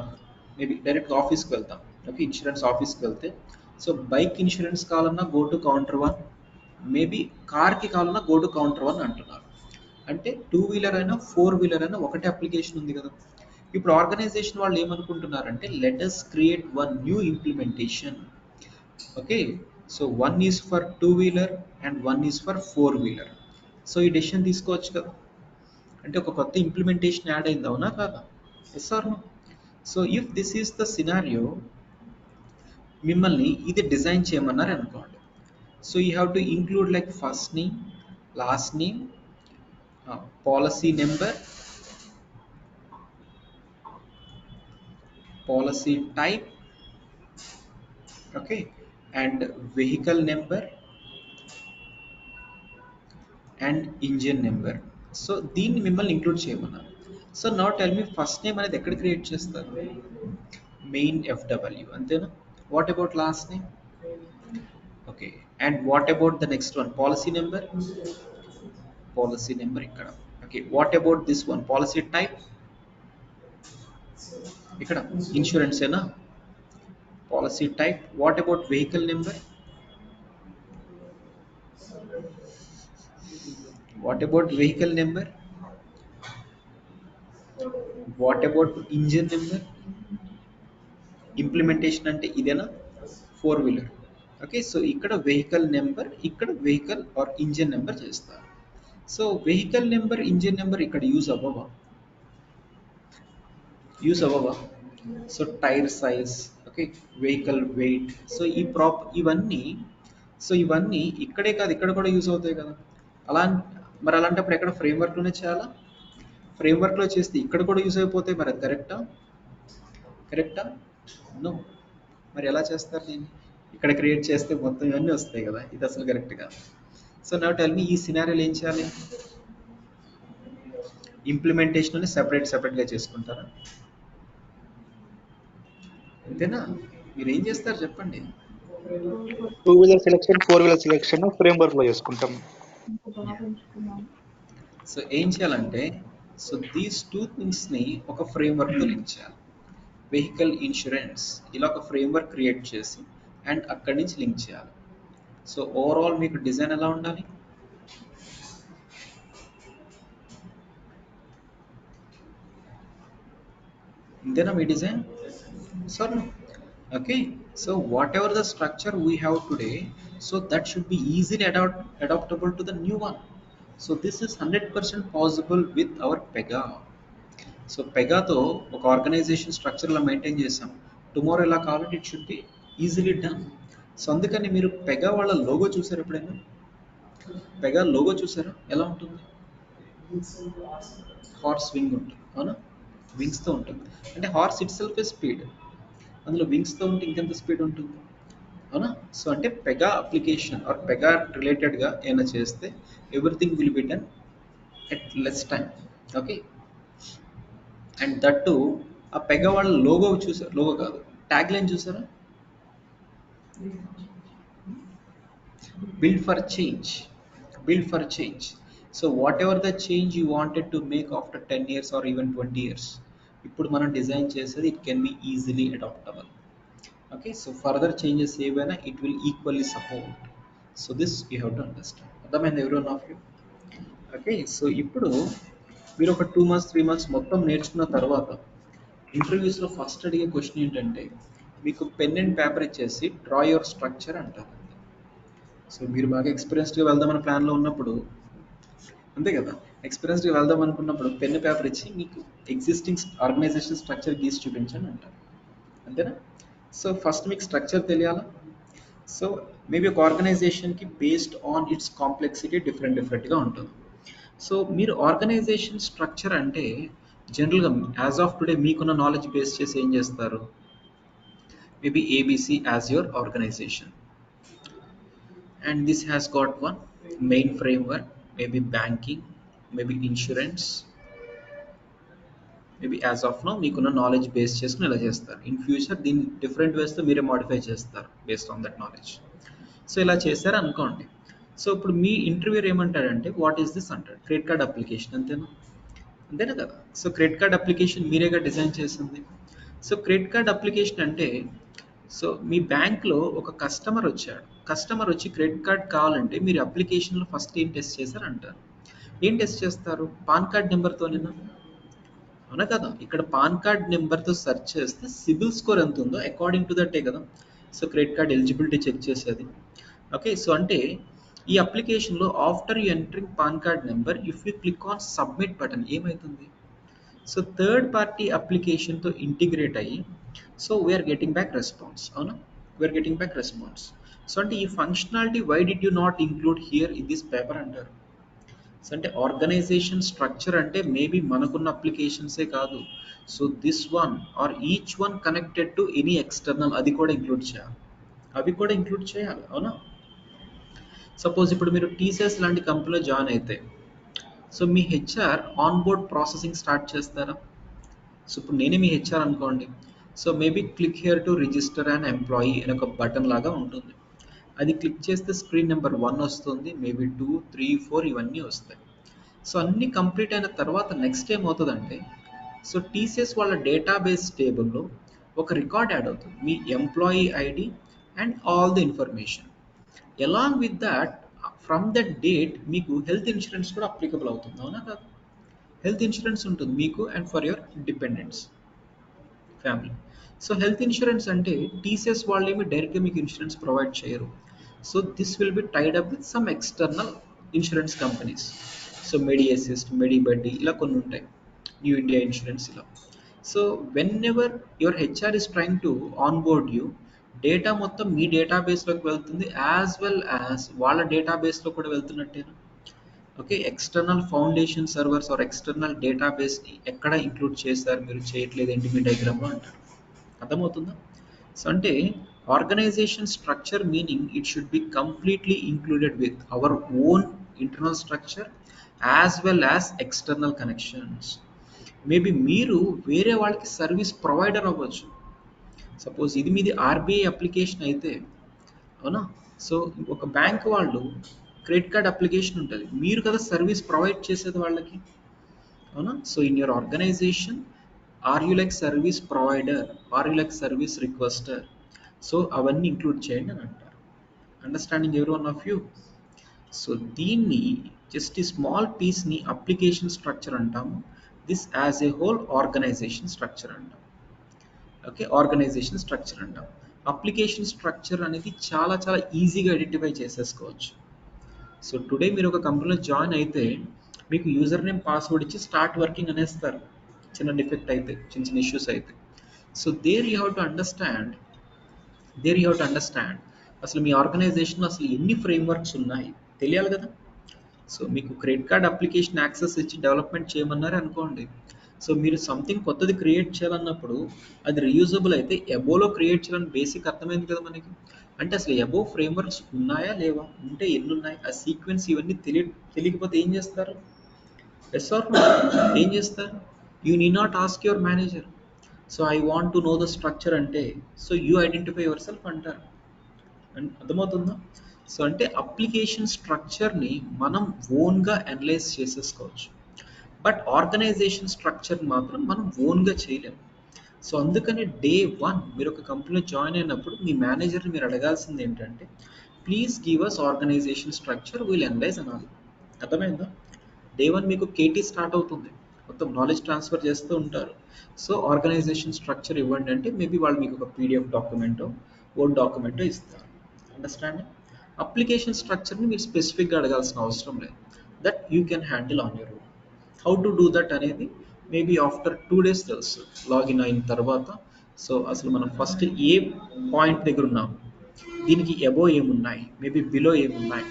ఆఫీస్కి వెళ్తాం. ఓకే, ఇన్సూరెన్స్ ఆఫీస్కి వెళ్తే సో బైక్ ఇన్సూరెన్స్ కావాలన్నా గో టు కౌంటర్ 1, మేబీ కార్కి కావాలన్నా గో టు కౌంటర్ 1 అంటున్నారు. అంటే 2 వీలర్ అయినా 4 వీలర్ అయినా ఒకటే అప్లికేషన్ ఉంది కదా. ఇప్పుడు ఆర్గనైజేషన్ వాళ్ళు ఏమనుకుంటున్నారంటే, let us create one new implementation. Okay, so 1 is for 2 wheeler and 1 is for 4 wheeler. So ఈ డెసిషన్ తీసుకోవచ్చు కదా. అంటే ఒక కొత్త ఇంప్లిమెంటేషన్ యాడ్ అయింది, అవునా కాదా? Yes or no? So if this is the scenario, మిమ్మల్ని ఇది డిజైన్ చేయమన్నారు అనుకోండి. So you have to include like first name, last name, policy number, policy type, okay, and vehicle number and engine number. So దీన్ని మిమ్మల్ని ఇంక్లూడ్ చేయమన్నారు. So now tell me first name అనేది ఎక్కడ క్రియేట్ చేస్తారు? మెయిన్ FW, అంతేనా? What about last name? Okay, and what about the next one, policy number? Policy number ఇక్కడ. Okay, what about this one, policy type? ఇక్కడ ఇన్సూరెన్స్ ఏనా? Policy type. What about vehicle number? What about vehicle number? What about engine number? Implementation అంటే ఇదేనా? 4-wheeler. ఓకే, సో ఇక్కడ వెహికల్ నెంబర్, ఇక్కడ వెహికల్ ఆర్ ఇంజిన్ నెంబర్ చేస్తారు. So vehicle number, engine number ఇక్కడ యూజ్ అవ్వవా? So tyre size, okay, vehicle weight, so ఇవన్నీ ఇక్కడే కాదు, ఇక్కడ కూడా యూజ్ అవుతాయి కదా. మరి అలాంటప్పుడు ఎక్కడ ఫ్రేమ్వర్క్లోనే చేయాలా? ఫ్రేమ్వర్క్లో చేస్తే ఇక్కడ కూడా యూజ్ అయిపోతాయి, మరి అది కరెక్టా? నో. మరి ఎలా చేస్తారు దీన్ని? ఇక్కడ క్రియేట్ చేస్తే మొత్తం ఇవన్నీ వస్తాయి కదా, ఇది అసలు కరెక్ట్ కాదు. సో నౌ టెల్ మీ, ఈ సినారియోలో ఏం చేయాలి? ఇంప్లిమెంటేషన్ సెపరేట్గా చేసుకుంటారా? అంతేనా? మీరు ఏం చేస్తారు చెప్పండి? 2-wheeler selection, 4-wheeler selection framework లో చేసుకుంటాం. సో ఏం చేయాలంటే, సో దీస్ 2 థింగ్స్ని ఒక ఫ్రేమ్వర్క్తో లింక్ చేయాలి. వెహికల్ ఇన్సూరెన్స్ ఇలా ఒక ఫ్రేమ్వర్క్ క్రియేట్ చేసి అండ్ అక్కడి నుంచి లింక్ చేయాలి. సో ఓవరాల్ మీకు డిజైన్ ఎలా ఉండాలి? ఇంతేనా మీ design? Sir no? Okay, so whatever the structure we have today, so that should be easily adaptable to the new one. So this is 100% possible with our Pega. So పెగాతో ఒక ఆర్గనైజేషన్ స్ట్రక్చర్లో మెయింటైన్ చేసాం. టుమారో ఎలా కావాలంటే it should be easily done. So అందుకని మీరు పెగా వాళ్ళ లోగో చూసారు ఎప్పుడైనా? పెగా లోగో చూసారా? ఎలా ఉంటుంది? హార్స్ వింగ్ ఉంటుంది, అవునా? వింగ్స్తో ఉంటుంది. అంటే horse it self A speed, అందులో వింగ్స్తో ఉంటే ఇంకెంత స్పీడ్ ఉంటుంది, అవునా? సో అంటే పెగా అప్లికేషన్ ఆర్ పెగా రిలేటెడ్గా ఏమైనా చేస్తే everything will be done at less time. Okay, and that ఆ పెగా వాళ్ళ లోగో చూసారు, లోగో కాదు, ట్యాగ్ లైన్ చూసారా? build for change. So whatever the change you wanted to make after 10 years or even 20 years, ఇప్పుడు మనం డిజైన్ చేసేది it can be easily adoptable. Okay, so further changes ఏవైనా it will equally support. So this you have to understand. అర్థమైంది every one of you? Okay, so ఇప్పుడు మీరు ఒక 2 months 3 months మొత్తం నేర్చుకున్న తర్వాత ఇంటర్వ్యూస్లో ఫస్ట్ అడిగే క్వశ్చన్ ఏంటంటే, మీకు పెన్ అండ్ పేపర్ ఇచ్చేసి డ్రా యువర్ స్ట్రక్చర్ అంటారు. సో మీరు బాగా ఎక్స్పీరియన్స్డ్గా వెళ్దామని ప్లాన్లో ఉన్నప్పుడు, అంతే కదా, ఎక్స్పీరియన్స్డ్గా వెళ్దాం అనుకున్నప్పుడు పెన్ పేపర్ ఇచ్చి మీకు ఎగ్జిస్టింగ్ ఆర్గనైజేషన్ స్ట్రక్చర్ గీసి చూపించండి అంటారు, అంతేనా? సో ఫస్ట్ మీకు స్ట్రక్చర్ తెలియాలా? సో మేబీ ఒక ఆర్గనైజేషన్కి బేస్డ్ ఆన్ ఇట్స్ కాంప్లెక్సిటీ డిఫరెంట్గా ఉంటుంది. సో మీరు ఆర్గనైజేషన్ స్ట్రక్చర్ అంటే జనరల్గా యాజ్ ఆఫ్ టుడే మీకున్న నాలెడ్జ్ బేస్ చేసి ఏం చేస్తారు? Maybe ABC as your organization, and this has got one main framework, maybe banking, maybe insurance, maybe as of now మీకున్న నాలెడ్జ్ బేస్ చేసుకుని ఇలా చేస్తారు. ఇన్ ఫ్యూచర్ దీన్ని డిఫరెంట్ వేస్తో మీరే మాడిఫై చేస్తారు based on that knowledge. So ఇలా చేస్తారు అనుకోండి. సో ఇప్పుడు మీ ఇంటర్వ్యూర్ ఏమంటాడంటే వాట్ ఈస్ దిస్ అంటాడు? క్రెడిట్ కార్డ్ అప్లికేషన్, అంతేనా కదా? సో క్రెడిట్ కార్డ్ అప్లికేషన్ మీరేగా డిజైన్ చేసింది. సో క్రెడిట్ కార్డ్ అప్లికేషన్ అంటే, సో మీ బ్యాంక్లో ఒక కస్టమర్ వచ్చి క్రెడిట్ కార్డ్ కావాలంటే మీరు అప్లికేషన్లో ఫస్ట్ ఏం టెస్ట్ చేశారు అంటారు? ఏం టెస్ట్ చేస్తారు? పాన్ కార్డ్ నెంబర్తోనేనా, అవునా కదా? ఇక్కడ పాన్ కార్డ్ నెంబర్తో సెర్చ్ చేస్తే సిబిల్ స్కోర్ ఎంత ఉందో అకార్డింగ్ టు దట్టే కదా so credit card eligibility check చేసేది. ఓకే, సో అంటే ఈ అప్లికేషన్లో after you entering PAN card number if you click on submit button ఏమవుతుంది? సో థర్డ్ పార్టీ అప్లికేషన్తో ఇంటిగ్రేట్ అయ్యి so we're getting back response. అవునా, we're getting back response. So అంటే ఈ functionality why did you not include here in this paper అంటారు. సో అంటే ఆర్గనైజేషన్ స్ట్రక్చర్ అంటే మేబీ మనకున్న అప్లికేషన్సే కాదు, so this one or each one connected to any external అది కూడా ఇంక్లూడ్ చేయాలి, అవి కూడా ఇంక్లూడ్ చేయాలి. అవునా, సపోజ్ ఇప్పుడు మీరు టీసీఎస్ లాంటి కంపెనీలో జాయిన్ అయితే so me HR on board processing start చేస్తారా? సో ఇప్పుడు నేనే మీ హెచ్ఆర్ అనుకోండి, so maybe click here to register and employee అని ఒక బటన్ లాగా ఉంటుంది. అది క్లిక్ చేస్తే స్క్రీన్ నెంబర్ 1 వస్తుంది, మేబీ 2, 3, 4 ఇవన్నీ వస్తాయి. సో అన్నీ కంప్లీట్ అయిన తర్వాత నెక్స్ట్ ఏమవుతుందంటే సో టీసీఎస్ వాళ్ళ డేటాబేస్ టేబుల్లో ఒక రికార్డ్ యాడ్ అవుతుంది, మీ employee ID and all the information. Along with that from that date మీకు హెల్త్ ఇన్సూరెన్స్ కూడా అప్లికబుల్ అవుతుంది. అవునా కాదు? హెల్త్ ఇన్సూరెన్స్ ఉంటుంది మీకు and for your dependants family. So health insurance అంటే టీసీఎస్ వాళ్ళు ఏమి డైరెక్ట్గా మీకు ఇన్సూరెన్స్ ప్రొవైడ్ చేయరు. So this will be tied up with some external insurance companies. So Medi Assist, Medi Buddy ఇలా కొన్ని ఉంటాయి, న్యూ ఇండియా ఇన్సూరెన్స్ ఇలా. So when ever your HR is trying to on board you, data మొత్తం మీ డేటాబేస్లోకి వెళ్తుంది యాజ్ వెల్ యాజ్ వాళ్ళ డేటాబేస్లో కూడా వెళ్తున్నట్టేనా. Okay, external foundation servers or external డేటాబేస్ని ఎక్కడ ఇంక్లూడ్ చేస్తారు, మీరు చేయట్లేదు ఏంటి మీ డయాగ్రామ్లో అంటారు. అర్థమవుతుందా? సో అంటే organisation structure meaning it should be completely included with our own internal structure as well as external connections. Maybe మీరు వేరే వాళ్ళకి సర్వీస్ ప్రొవైడర్ అవ్వచ్చు. సపోజ్ ఇది మీది ఆర్బీఐ అప్లికేషన్ అయితే, అవునా, సో ఒక బ్యాంక్ వాళ్ళు క్రెడిట్ కార్డ్ అప్లికేషన్ ఉంటుంది, మీరు కదా సర్వీస్ ప్రొవైడ్ చేసేది వాళ్ళకి. అవునా, so in your organization are you like service provider, are you like service requester, సో అవన్నీ ఇంక్లూడ్ చేయండి అని అంటారు. Understanding every one of you? So దీన్ని జస్ట్ ఈ స్మాల్ పీస్ని అప్లికేషన్ స్ట్రక్చర్ అంటాము, this as a whole organization structure అంటాం. ఓకే, ఆర్గనైజేషన్ స్ట్రక్చర్ అంటాం. అప్లికేషన్ స్ట్రక్చర్ అనేది చాలా చాలా ఈజీగా ఐడెంటిఫై చేసేసుకోవచ్చు. సో టుడే మీరు ఒక కంపెనీలో జాయిన్ అయితే మీకు యూజర్ నేమ్ పాస్వర్డ్ ఇచ్చి స్టార్ట్ వర్కింగ్ అనేస్తారు, చిన్న డిఫెక్ట్ అయితే, చిన్న చిన్న ఇష్యూస్ అయితే. So there you have to understand, అసలు మీ ఆర్గనైజేషన్లో అసలు ఎన్ని ఫ్రేమ్వర్క్స్ ఉన్నాయి తెలియాలి కదా. సో మీకు క్రెడిట్ కార్డ్ అప్లికేషన్ యాక్సెస్ ఇచ్చి డెవలప్మెంట్ చేయమన్నారు అనుకోండి, సో మీరు సంథింగ్ కొత్తది క్రియేట్ చేయాలన్నప్పుడు అది రీయూజబుల్ అయితే ఎబోలో క్రియేట్ చేయాలని బేసిక్ అర్థమైంది కదా మనకి. అంటే అసలు ఎబో ఫ్రేమ్వర్క్స్ ఉన్నాయా లేవా, ఉంటే ఎన్ని ఉన్నాయి, ఆ సీక్వెన్స్ ఇవన్నీ తెలియకపోతే ఏం చేస్తారు? ఎస్ ఆర్ నో, ఏం చేస్తారు? You need not ask your manager, so I want to know the structure అంటే so you identify yourself అంటారు. అర్థమవుతుందా? సో అంటే అప్లికేషన్ స్ట్రక్చర్ని మనం ఓన్గా అనలైజ్ చేసేసుకోవచ్చు, బట్ ఆర్గనైజేషన్ స్ట్రక్చర్ మాత్రం మనం ఓన్గా చేయలేము. సో అందుకని డే 1 మీరు ఒక కంపెనీలో జాయిన్ అయినప్పుడు మీ మేనేజర్ని మీరు అడగాల్సింది ఏంటంటే please give us organization structure we'll analyse అనాలి. అర్థమైందా? డే 1 మీకు కేటీ స్టార్ట్ అవుతుంది, మొత్తం నాలెడ్జ్ ట్రాన్స్ఫర్ చేస్తూ ఉంటారు. సో ఆర్గనైజేషన్ స్ట్రక్చర్ ఇవ్వండి అంటే మేబీ వాళ్ళు మీకు ఒక పీడిఎఫ్ డాక్యుమెంటో వర్డ్ డాక్యుమెంటో ఇస్తారు. అండర్స్టాండింగ్? అప్లికేషన్ స్ట్రక్చర్ని మీరు స్పెసిఫిక్గా అడగాల్సిన అవసరం లేదు, that you can handle on your own. How to do that అనేది మేబీ ఆఫ్టర్ 2 days తెలుసు లాగిన్ అయిన తర్వాత. సో అసలు మనం ఫస్ట్ ఏ పాయింట్ దగ్గర ఉన్నాం, దీనికి ఎబో ఏమున్నాయి, మేబీ బిలో ఏమున్నాయి.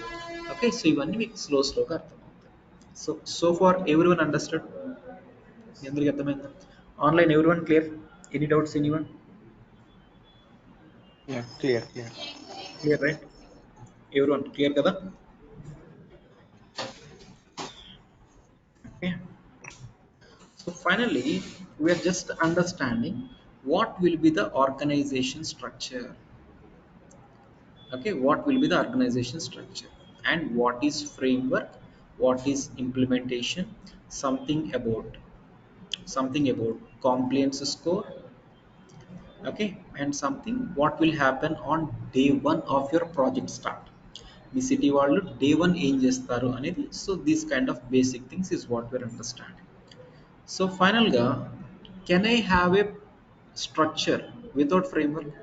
ఓకే, సో ఇవన్నీ మీకు స్లోగా అర్థమవుతాయి. So for everyone understand? మీ అందరికీ అర్థమైందా? Online everyone clear? Any doubts anyone? Clear. Clear right? Everyone clear కదా? Okay, so finally we are just understanding what will be the organization structure. Okay, what will be the organization structure and what is framework, what is implementation, something about compliance score. Okay, and something what will happen on day 1 of your project start, మీ సిటీ వాళ్ళు డే 1 ఏం చేస్తారు అనేది. So these kind of basic things is what we're understanding. So ఫైనల్గా can I have a structure without framework?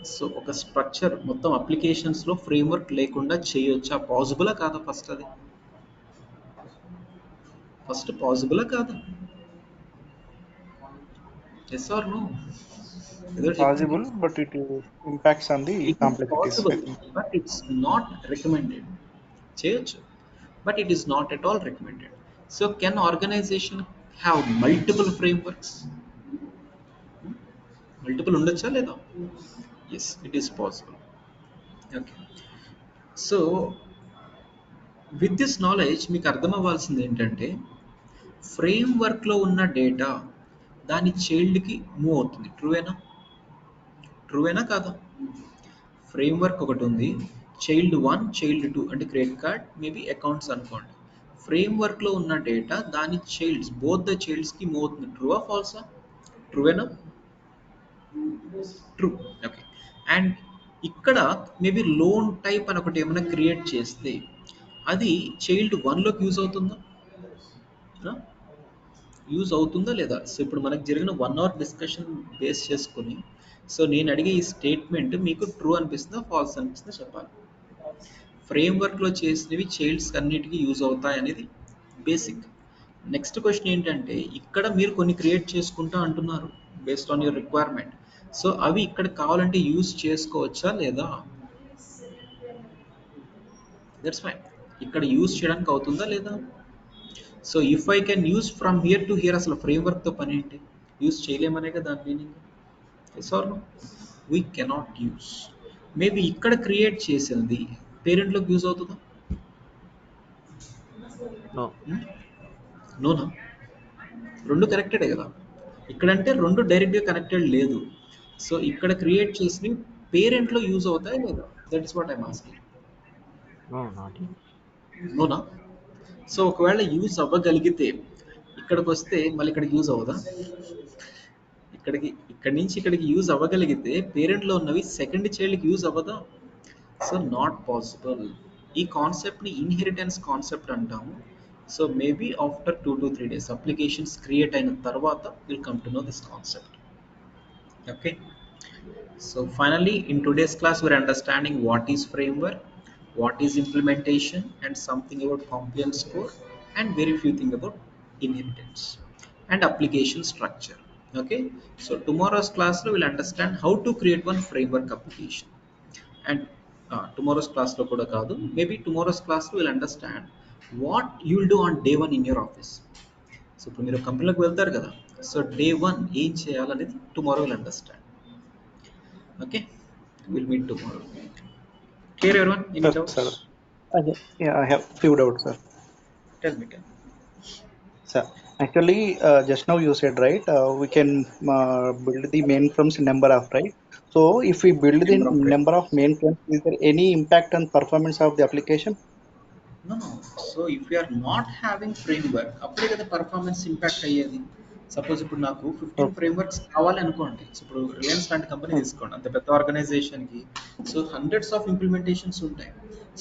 So ఒక స్ట్రక్చర్ మొత్తం అప్లికేషన్స్లో ఫ్రేమ్వర్క్ లేకుండా చేయొచ్చా, పాసిబులా కాదా? ఫస్ట్ పాసిబులా కాదా? Yes or no? ఏదో చెప్పండి. Possible, but it impacts on the it is complexities I possible, think. But it's not recommended. చేయొచ్చు, but it is not at all recommended. So can organisation have multiple frameworks? Multiple ఉండొచ్చా లేదా? Yes, it is possible. Okay. So with this knowledge మీకు అర్థం అవ్వాల్సింది ఏంటంటే, ఫ్రేమ్వర్క్లో ఉన్న డేటా దాని చైల్డ్కి మూవ్ అవుతుంది. ట్రూవేనా కాదా? ఫ్రేమ్వర్క్ ఒకటి ఉంది, చైల్డ్ 1 చైల్డ్ 2 అంటే క్రెడిట్ కార్డ్ మేబీ అకౌంట్స్ అనుకోండి. ఫ్రేమ్వర్క్లో ఉన్న డేటా దాని చైల్డ్స్, బోత్ ద చైల్డ్స్కి మూవ్ అవుతుంది. ట్రూవా ఫాల్సా? ట్రూవేనా? ట్రూ. ఓకే. అండ్ ఇక్కడ మేబీ లోన్ టైప్ అని ఒకటి ఏమైనా క్రియేట్ చేస్తే అది చైల్డ్ 1లోకి యూజ్ అవుతుందా? యూజ్ అవుతుందా లేదా? సో ఇప్పుడు మనకు జరిగిన 1 అవర్ డిస్కషన్ బేస్ చేసుకుని, సో నేను అడిగే ఈ స్టేట్మెంట్ మీకు ట్రూ అనిపిస్తుందా, ఫాల్స్ అనిపిస్తుందా చెప్పాలి. ఫ్రేమ్వర్క్లో చేసినవి చైల్డ్స్ అన్నిటికీ యూజ్ అవుతాయి అనేది బేసిక్. నెక్స్ట్ క్వశ్చన్ ఏంటంటే, ఇక్కడ మీరు కొన్ని క్రియేట్ చేసుకుంటా అంటున్నారు based on your requirement. So అవి ఇక్కడ కావాలంటే యూజ్ చేసుకోవచ్చా లేదా? That's fine. ఇక్కడ యూజ్ చేయడానికి అవుతుందా లేదా? So if I can use from here to here, అసలు ఫ్రేమ్వర్క్తో పని ఏంటి? యూజ్ చేయలేమనే కదా దాని meaning. Yes or no? We cannot use. Maybe ఇక్కడ క్రియేట్ చేసింది పేరెంట్లోకి యూజ్ అవుతుందా? No. నోనా? రెండు కనెక్టెడే కదా. ఇక్కడంటే రెండు డైరెక్ట్గా కనెక్టెడ్ లేదు. సో ఇక్కడ క్రియేట్ చేసినవి పేరెంట్లో యూజ్ అవుతాయి లేదా? That is what I'm asking. No, not yet. నోనా? సో ఒకవేళ యూజ్ అవ్వగలిగితే ఇక్కడికి వస్తే మళ్ళీ ఇక్కడికి యూజ్ అవ్వదా? ఇక్కడి నుంచి ఇక్కడికి యూజ్ అవ్వగలిగితే పేరెంట్లో ఉన్నవి సెకండ్ చైల్డ్కి యూజ్ అవ్వదా? So not possible. ఈ కాన్సెప్ట్ని ఇన్హెరిటెన్స్ కాన్సెప్ట్ అంటాము. So maybe after 2 to 3 days applications create అయిన తర్వాత will come to know this concept. Okay. So finally, in today's class, we're understanding what is framework, what is implementation, and something about compliance score, and very few things about inheritance and application structure. Okay. So tomorrow's class, we'll understand how to create one framework application. And tomorrow's class lo kuda kaadu, maybe tomorrow's class we'll understand what you'll do on day 1 in your office. So ఇప్పుడు మీరు కంపెనీలోకి వెళ్తారు కదా, సో డే 1 ఏం చేయాలనేది tomorrow will understand. Okay, will meet tomorrow. Clear everyone? Any doubts? Sir, yeah, I have few doubts, sir. Tell me. Sir, actually, just now you said, right, we can build the mainframes number of, right? So if we build the number of mainframes, is there any impact on performance of the application? No. So if you are not having framework, అప్పుడే కదా పర్ఫార్మెన్స్ ఇంపాక్ట్ అయ్యేది. సపోజ్ ఇప్పుడు నాకు 15 ఫ్రేమ్వర్క్స్ కావాలి అనుకోండి. సో ఇప్పుడు రిలయన్స్ లాంటి కంపెనీ తీసుకోండి, అంత పెద్ద ఆర్గనైజేషన్కి సో హండ్రెడ్స్ ఆఫ్ ఇంప్లిమెంటేషన్స్ ఉంటాయి.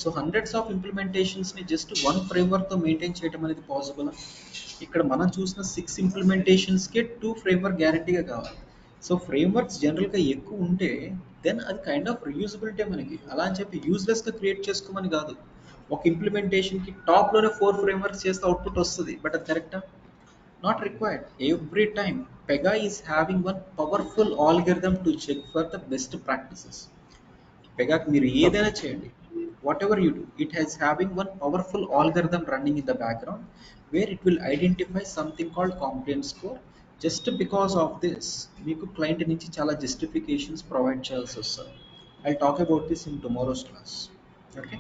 సో హండ్రెడ్స్ ఆఫ్ ఇంప్లిమెంటేషన్స్ని జస్ట్ 1 ఫ్రేమ్వర్క్తో మెయింటైన్ చేయడం అనేది పాసిబుల్. ఇక్కడ మనం చూసిన 6 ఇంప్లిమెంటేషన్స్కే 2 ఫ్రేమ్వర్క్ గ్యారంటీగా కావాలి. సో ఫ్రేమ్వర్క్స్ జనరల్గా ఎక్కువ ఉంటే దెన్ అది కైండ్ ఆఫ్ రియూజబిలిటీ మనకి. అలా అని చెప్పి యూజ్లెస్గా క్రియేట్ చేసుకోమని కాదు. ఒక ఇంప్లిమెంటేషన్కి టాప్లోనే 4 ఫ్రేమ్వర్క్స్ చేస్తే అవుట్పుట్ వస్తుంది, బట్ అది కరెక్టా? Not required. Every time Pega is having one powerful algorithm to check for the best practices. పెగాకి మీరు ఏదైనా చేయండి, whatever you do, it has having one powerful algorithm running in the background where it will identify something called compliance score. Just because of this మీకు క్లయింట్ నుంచి చాలా జస్టిఫికేషన్స్ ప్రొవైడ్ చేయాల్సి వస్తుంది. I talk about this in tomorrow's class. Okay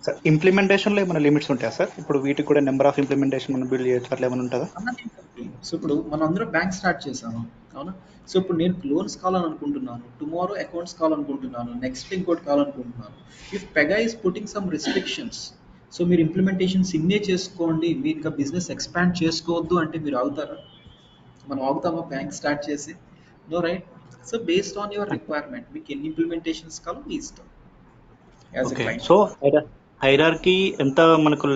sir, ఇంప్లిమెంటేషన్లో ఏమైనా లిమిట్స్ ఉంటాయా సార్? ఇప్పుడు వీటికి కూడా నెంబర్ ఆఫ్ ఇంప్లిమెంటేషన్ మనం బిల్డ్ చేయొచ్చు, అట్లా ఏమైనా ఉంటుందా? సో ఇప్పుడు మనం అందరం బ్యాంక్ స్టార్ట్ చేసాము, అవునా? సో ఇప్పుడు నేను లోన్స్ కావాలనుకుంటున్నాను, టుమారో అకౌంట్స్ కావాలనుకుంటున్నాను, నెక్స్ట్ ఇంకోటి కావాలనుకుంటున్నాను. If Pega is putting some restrictions, so మీరు ఇంప్లిమెంటేషన్స్ ఇన్నే చేసుకోండి, మీరు ఇంకా బిజినెస్ ఎక్స్పాండ్ చేసుకోవద్దు అంటే మీరు ఆగుతారా? మనం ఆగుతామా బ్యాంక్ స్టార్ట్ చేసి? No, right? So based on your requirement మీకు ఎన్ని ఇంప్లిమెంటేషన్స్ కావాలో మీ ఇష్టం as a client. So hierarchy ఎంత మనకు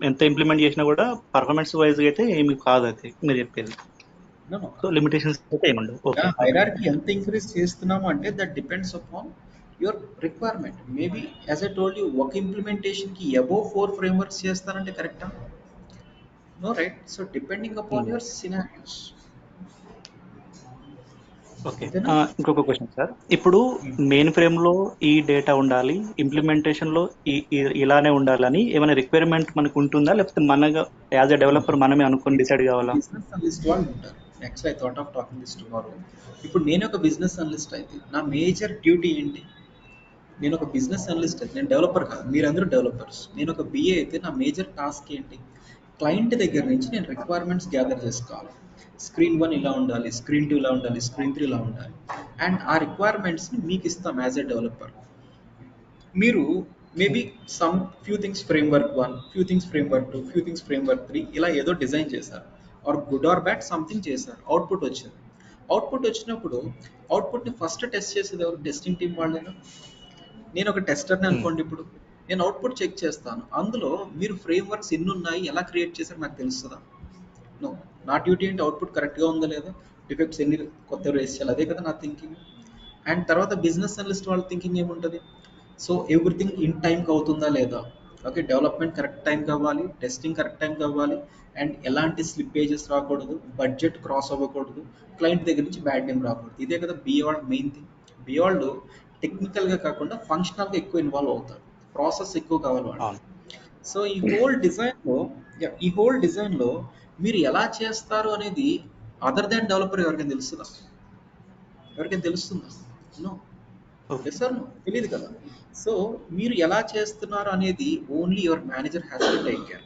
ఎంత ఇంప్లిమెంట్ చేసినా కూడా పర్ఫార్మెన్స్ వైజ్ అయితే ఏమి కాదు, అయితే మీరు చెప్పేది. No, no. సో లిమిటేషన్స్ అయితే ఏముండవు. Okay okay. హైరార్కీ ఎంత ఇంక్రీజ్ చేస్తున్నాము అంటే that depends upon your requirement. Maybe as I told you ఒక ఇంప్లిమెంటేషన్కి అబోవ్ 4 ఫ్రేమ్వర్క్స్ చేస్తానంటే కరెక్టా? No, right? So depending upon your scenarios. Okay. అంతేనా? ఇంకొక క్వశ్చన్ సార్. ఇప్పుడు మెయిన్ ఫ్రేమ్ లో ఈ డేటా ఉండాలి, ఇంప్లిమెంటేషన్ లో ఇలానే ఉండాలని ఏమైనా రిక్వైర్మెంట్ మనకు ఉంటుందా, లేకపోతే మనగా యాజ్ ఎ డెవలపర్ మనమే అనుకొని డిసైడ్ కావాలా? బిజినెస్ అనలిస్ట్ వాళ్ళు ఉంటారు. Actually I thought of talking this tomorrow. ఇప్పుడు నేను ఒక బిజినెస్ అనలిస్ట్ అయితే నా మేజర్ డ్యూటీ ఏంటి? నేను ఒక బిజినెస్ అనలిస్ట్ అయితే, నేను డెవలపర్ కాదు, మీరందరూ డెవలపర్స్. నేను ఒక బిఏ అయితే నా మేజర్ టాస్క్ ఏంటి? క్లయింట్ దగ్గర నుంచి నేను రిక్వైర్మెంట్స్ గ్యాదర్ చేసుకోవాలి. స్క్రీన్ 1 ఇలా ఉండాలి, స్క్రీన్ 2 ఇలా ఉండాలి, స్క్రీన్ 3 ఇలా ఉండాలి. అండ్ ఆ రిక్వైర్మెంట్స్ని మీకు ఇస్తాం యాజ్ ఎ డెవలపర్. మీరు maybe some few things framework 1, few things framework 2, few things framework 3 ఇలా ఏదో డిజైన్ చేశారు. Or good or bad something చేశారు, అవుట్పుట్ వచ్చింది. అవుట్పుట్ వచ్చినప్పుడు అవుట్పుట్ని ఫస్ట్ టెస్ట్ చేసేది ఎవరు? టెస్టింగ్ టీం వాళ్ళేనా? నేను ఒక టెస్టర్ని అనుకోండి. ఇప్పుడు నేను అవుట్పుట్ చెక్ చేస్తాను, అందులో మీరు ఫ్రేమ్వర్క్స్ ఎన్ని ఉన్నాయి, ఎలా క్రియేట్ చేశారు నాకు తెలుస్తుందా? నో. నా డ్యూటీ ఏంటి? అవుట్పుట్ కరెక్ట్గా ఉందా లేదా, డిఫెక్ట్స్ ఎన్ని కొత్త రేస్ చేయాలి, అదే కదా నా థింకింగ్. అండ్ తర్వాత బిజినెస్ అనలిస్ట్ వాళ్ళ థింకింగ్ ఏముంటుంది? సో ఎవ్రీథింగ్ ఇన్ టైంకి అవుతుందా లేదా, ఓకే, డెవలప్మెంట్ కరెక్ట్ టైంకి అవ్వాలి, టెస్టింగ్ కరెక్ట్ టైంకి అవ్వాలి, అండ్ ఎలాంటి స్లిప్పేజెస్ రాకూడదు, బడ్జెట్ క్రాస్ అవ్వకూడదు, క్లయింట్ దగ్గర నుంచి బ్యాడ్ నేమ్ రాకూడదు. ఇదే కదా బిఏ వాళ్ళ మెయిన్ థింగ్. బిఏ వాళ్ళు టెక్నికల్గా కాకుండా ఫంక్షనల్గా ఎక్కువ ఇన్వాల్వ్ అవుతారు, ప్రాసెస్ ఎక్కువ కావాలి వాళ్ళు. అవును. సో ఈ హోల్ డిజైన్లో మీరు ఎలా చేస్తారు అనేది అదర్ దాన్ డెవలపర్ ఎవరికైనా తెలుస్తుందా? ఎవరికైనా తెలుస్తుందా? నో. ఓకే. ఎస్ సార్, తెలియదు కదా. సో మీరు ఎలా చేస్తున్నారు అనేది only your manager has to take care.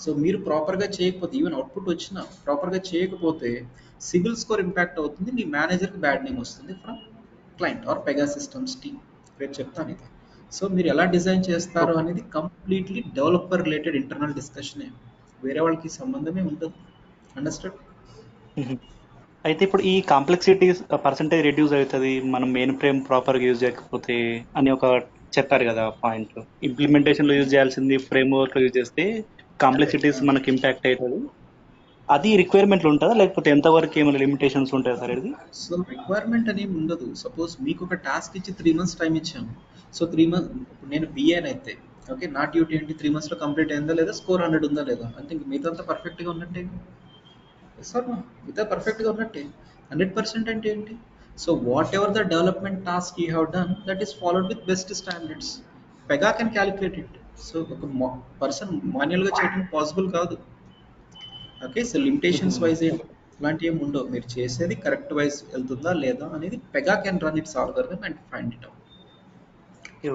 So మీరు ప్రాపర్గా చేయకపోతే, ఈవెన్ అవుట్పుట్ వచ్చినా ప్రాపర్గా చేయకపోతే సివిల్ స్కోర్ ఇంపాక్ట్ అవుతుంది, మీ మేనేజర్కి బ్యాడ్ నేమ్ వస్తుంది from client or Pega systems team. రేపు చెప్తాను ఇది. సో మీరు ఎలా డిజైన్ చేస్తారు ఓకే. అనేది కంప్లీట్లీ డెవలపర్ రిలేటెడ్ ఇంటర్నల్ డిస్కషనే, వేరే వాళ్ళకి సంబంధమే ఉండదు. అండర్స్టాండ్? అయితే ఇప్పుడు ఈ కాంప్లెక్సిటీ పర్సంటేజ్ రెడ్యూస్ అవుతుంది మనం మెయిన్ ఫ్రేమ్ ప్రాపర్గా యూజ్ చేయకపోతే అని ఒక చెప్పారు కదా పాయింట్. ఇంప్లిమెంటేషన్లో యూజ్ చేయాల్సింది ఫ్రేమ్ వర్క్లో యూజ్ చేస్తే కాంప్లెక్సిటీస్ మనకి ఇంపాక్ట్ అవుతుంది. అది రిక్వైర్మెంట్లు ఉంటుందా, లేకపోతే ఎంతవరకు ఏమైనా లిమిటేషన్స్ ఉంటాయి సార్ ఇది? సో రిక్వైర్మెంట్ అనేమి ఉండదు. సపోజ్ మీకు ఒక టాస్క్ ఇచ్చి 3 months టైం ఇచ్చాము. సో 3 months, ఇప్పుడు నేను బిఏని అయితే, ఓకే, నా డ్యూటీ ఏంటి? 3 monthsలో కంప్లీట్ అయిందా లేదా, స్కోర్ 100 ఉందా లేదా, అంటే ఇంక మిగతా పర్ఫెక్ట్గా ఉన్నట్టే. సార్ మిగతా పర్ఫెక్ట్గా ఉన్నట్టే. 100% అంటే ఏంటి? So whatever the development task you have done, that is followed with best standards. Pega can calculate it. So ఒక పర్సన్ మాన్యువల్గా చేయడం పాసిబుల్ కాదు. ఓకే, సో లిమిటేషన్స్ వైజ్ ఇలాంటివి ఏమి ఉండవు. మీరు చేసేది కరెక్ట్ వైజ్ వెళ్తుందా లేదా అనేది Pega can run it's algorithm and find it out.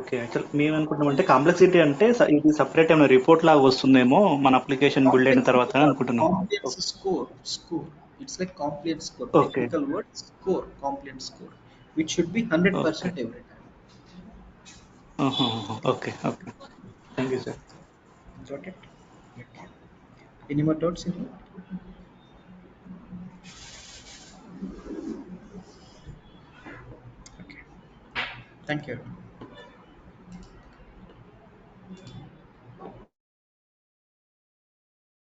Okay. Actual మేము అనుకుంటున్నాం అంటే కాంప్లెక్సిటీ అంటే ఇది సపరేట్ ఏమైనా రిపోర్ట్ లాగా వస్తుందేమో మన అప్లికేషన్ బిల్డ్ అయిన తర్వాత అనుకుంటున్నాం. Compliance score. It's like compliance score. Okay. Technical word score, compliance score, which should be okay. 100% every time. Okay. Okay. Thank you sir. Got it? Okay. Any more doubts in it? Okay. Thank you.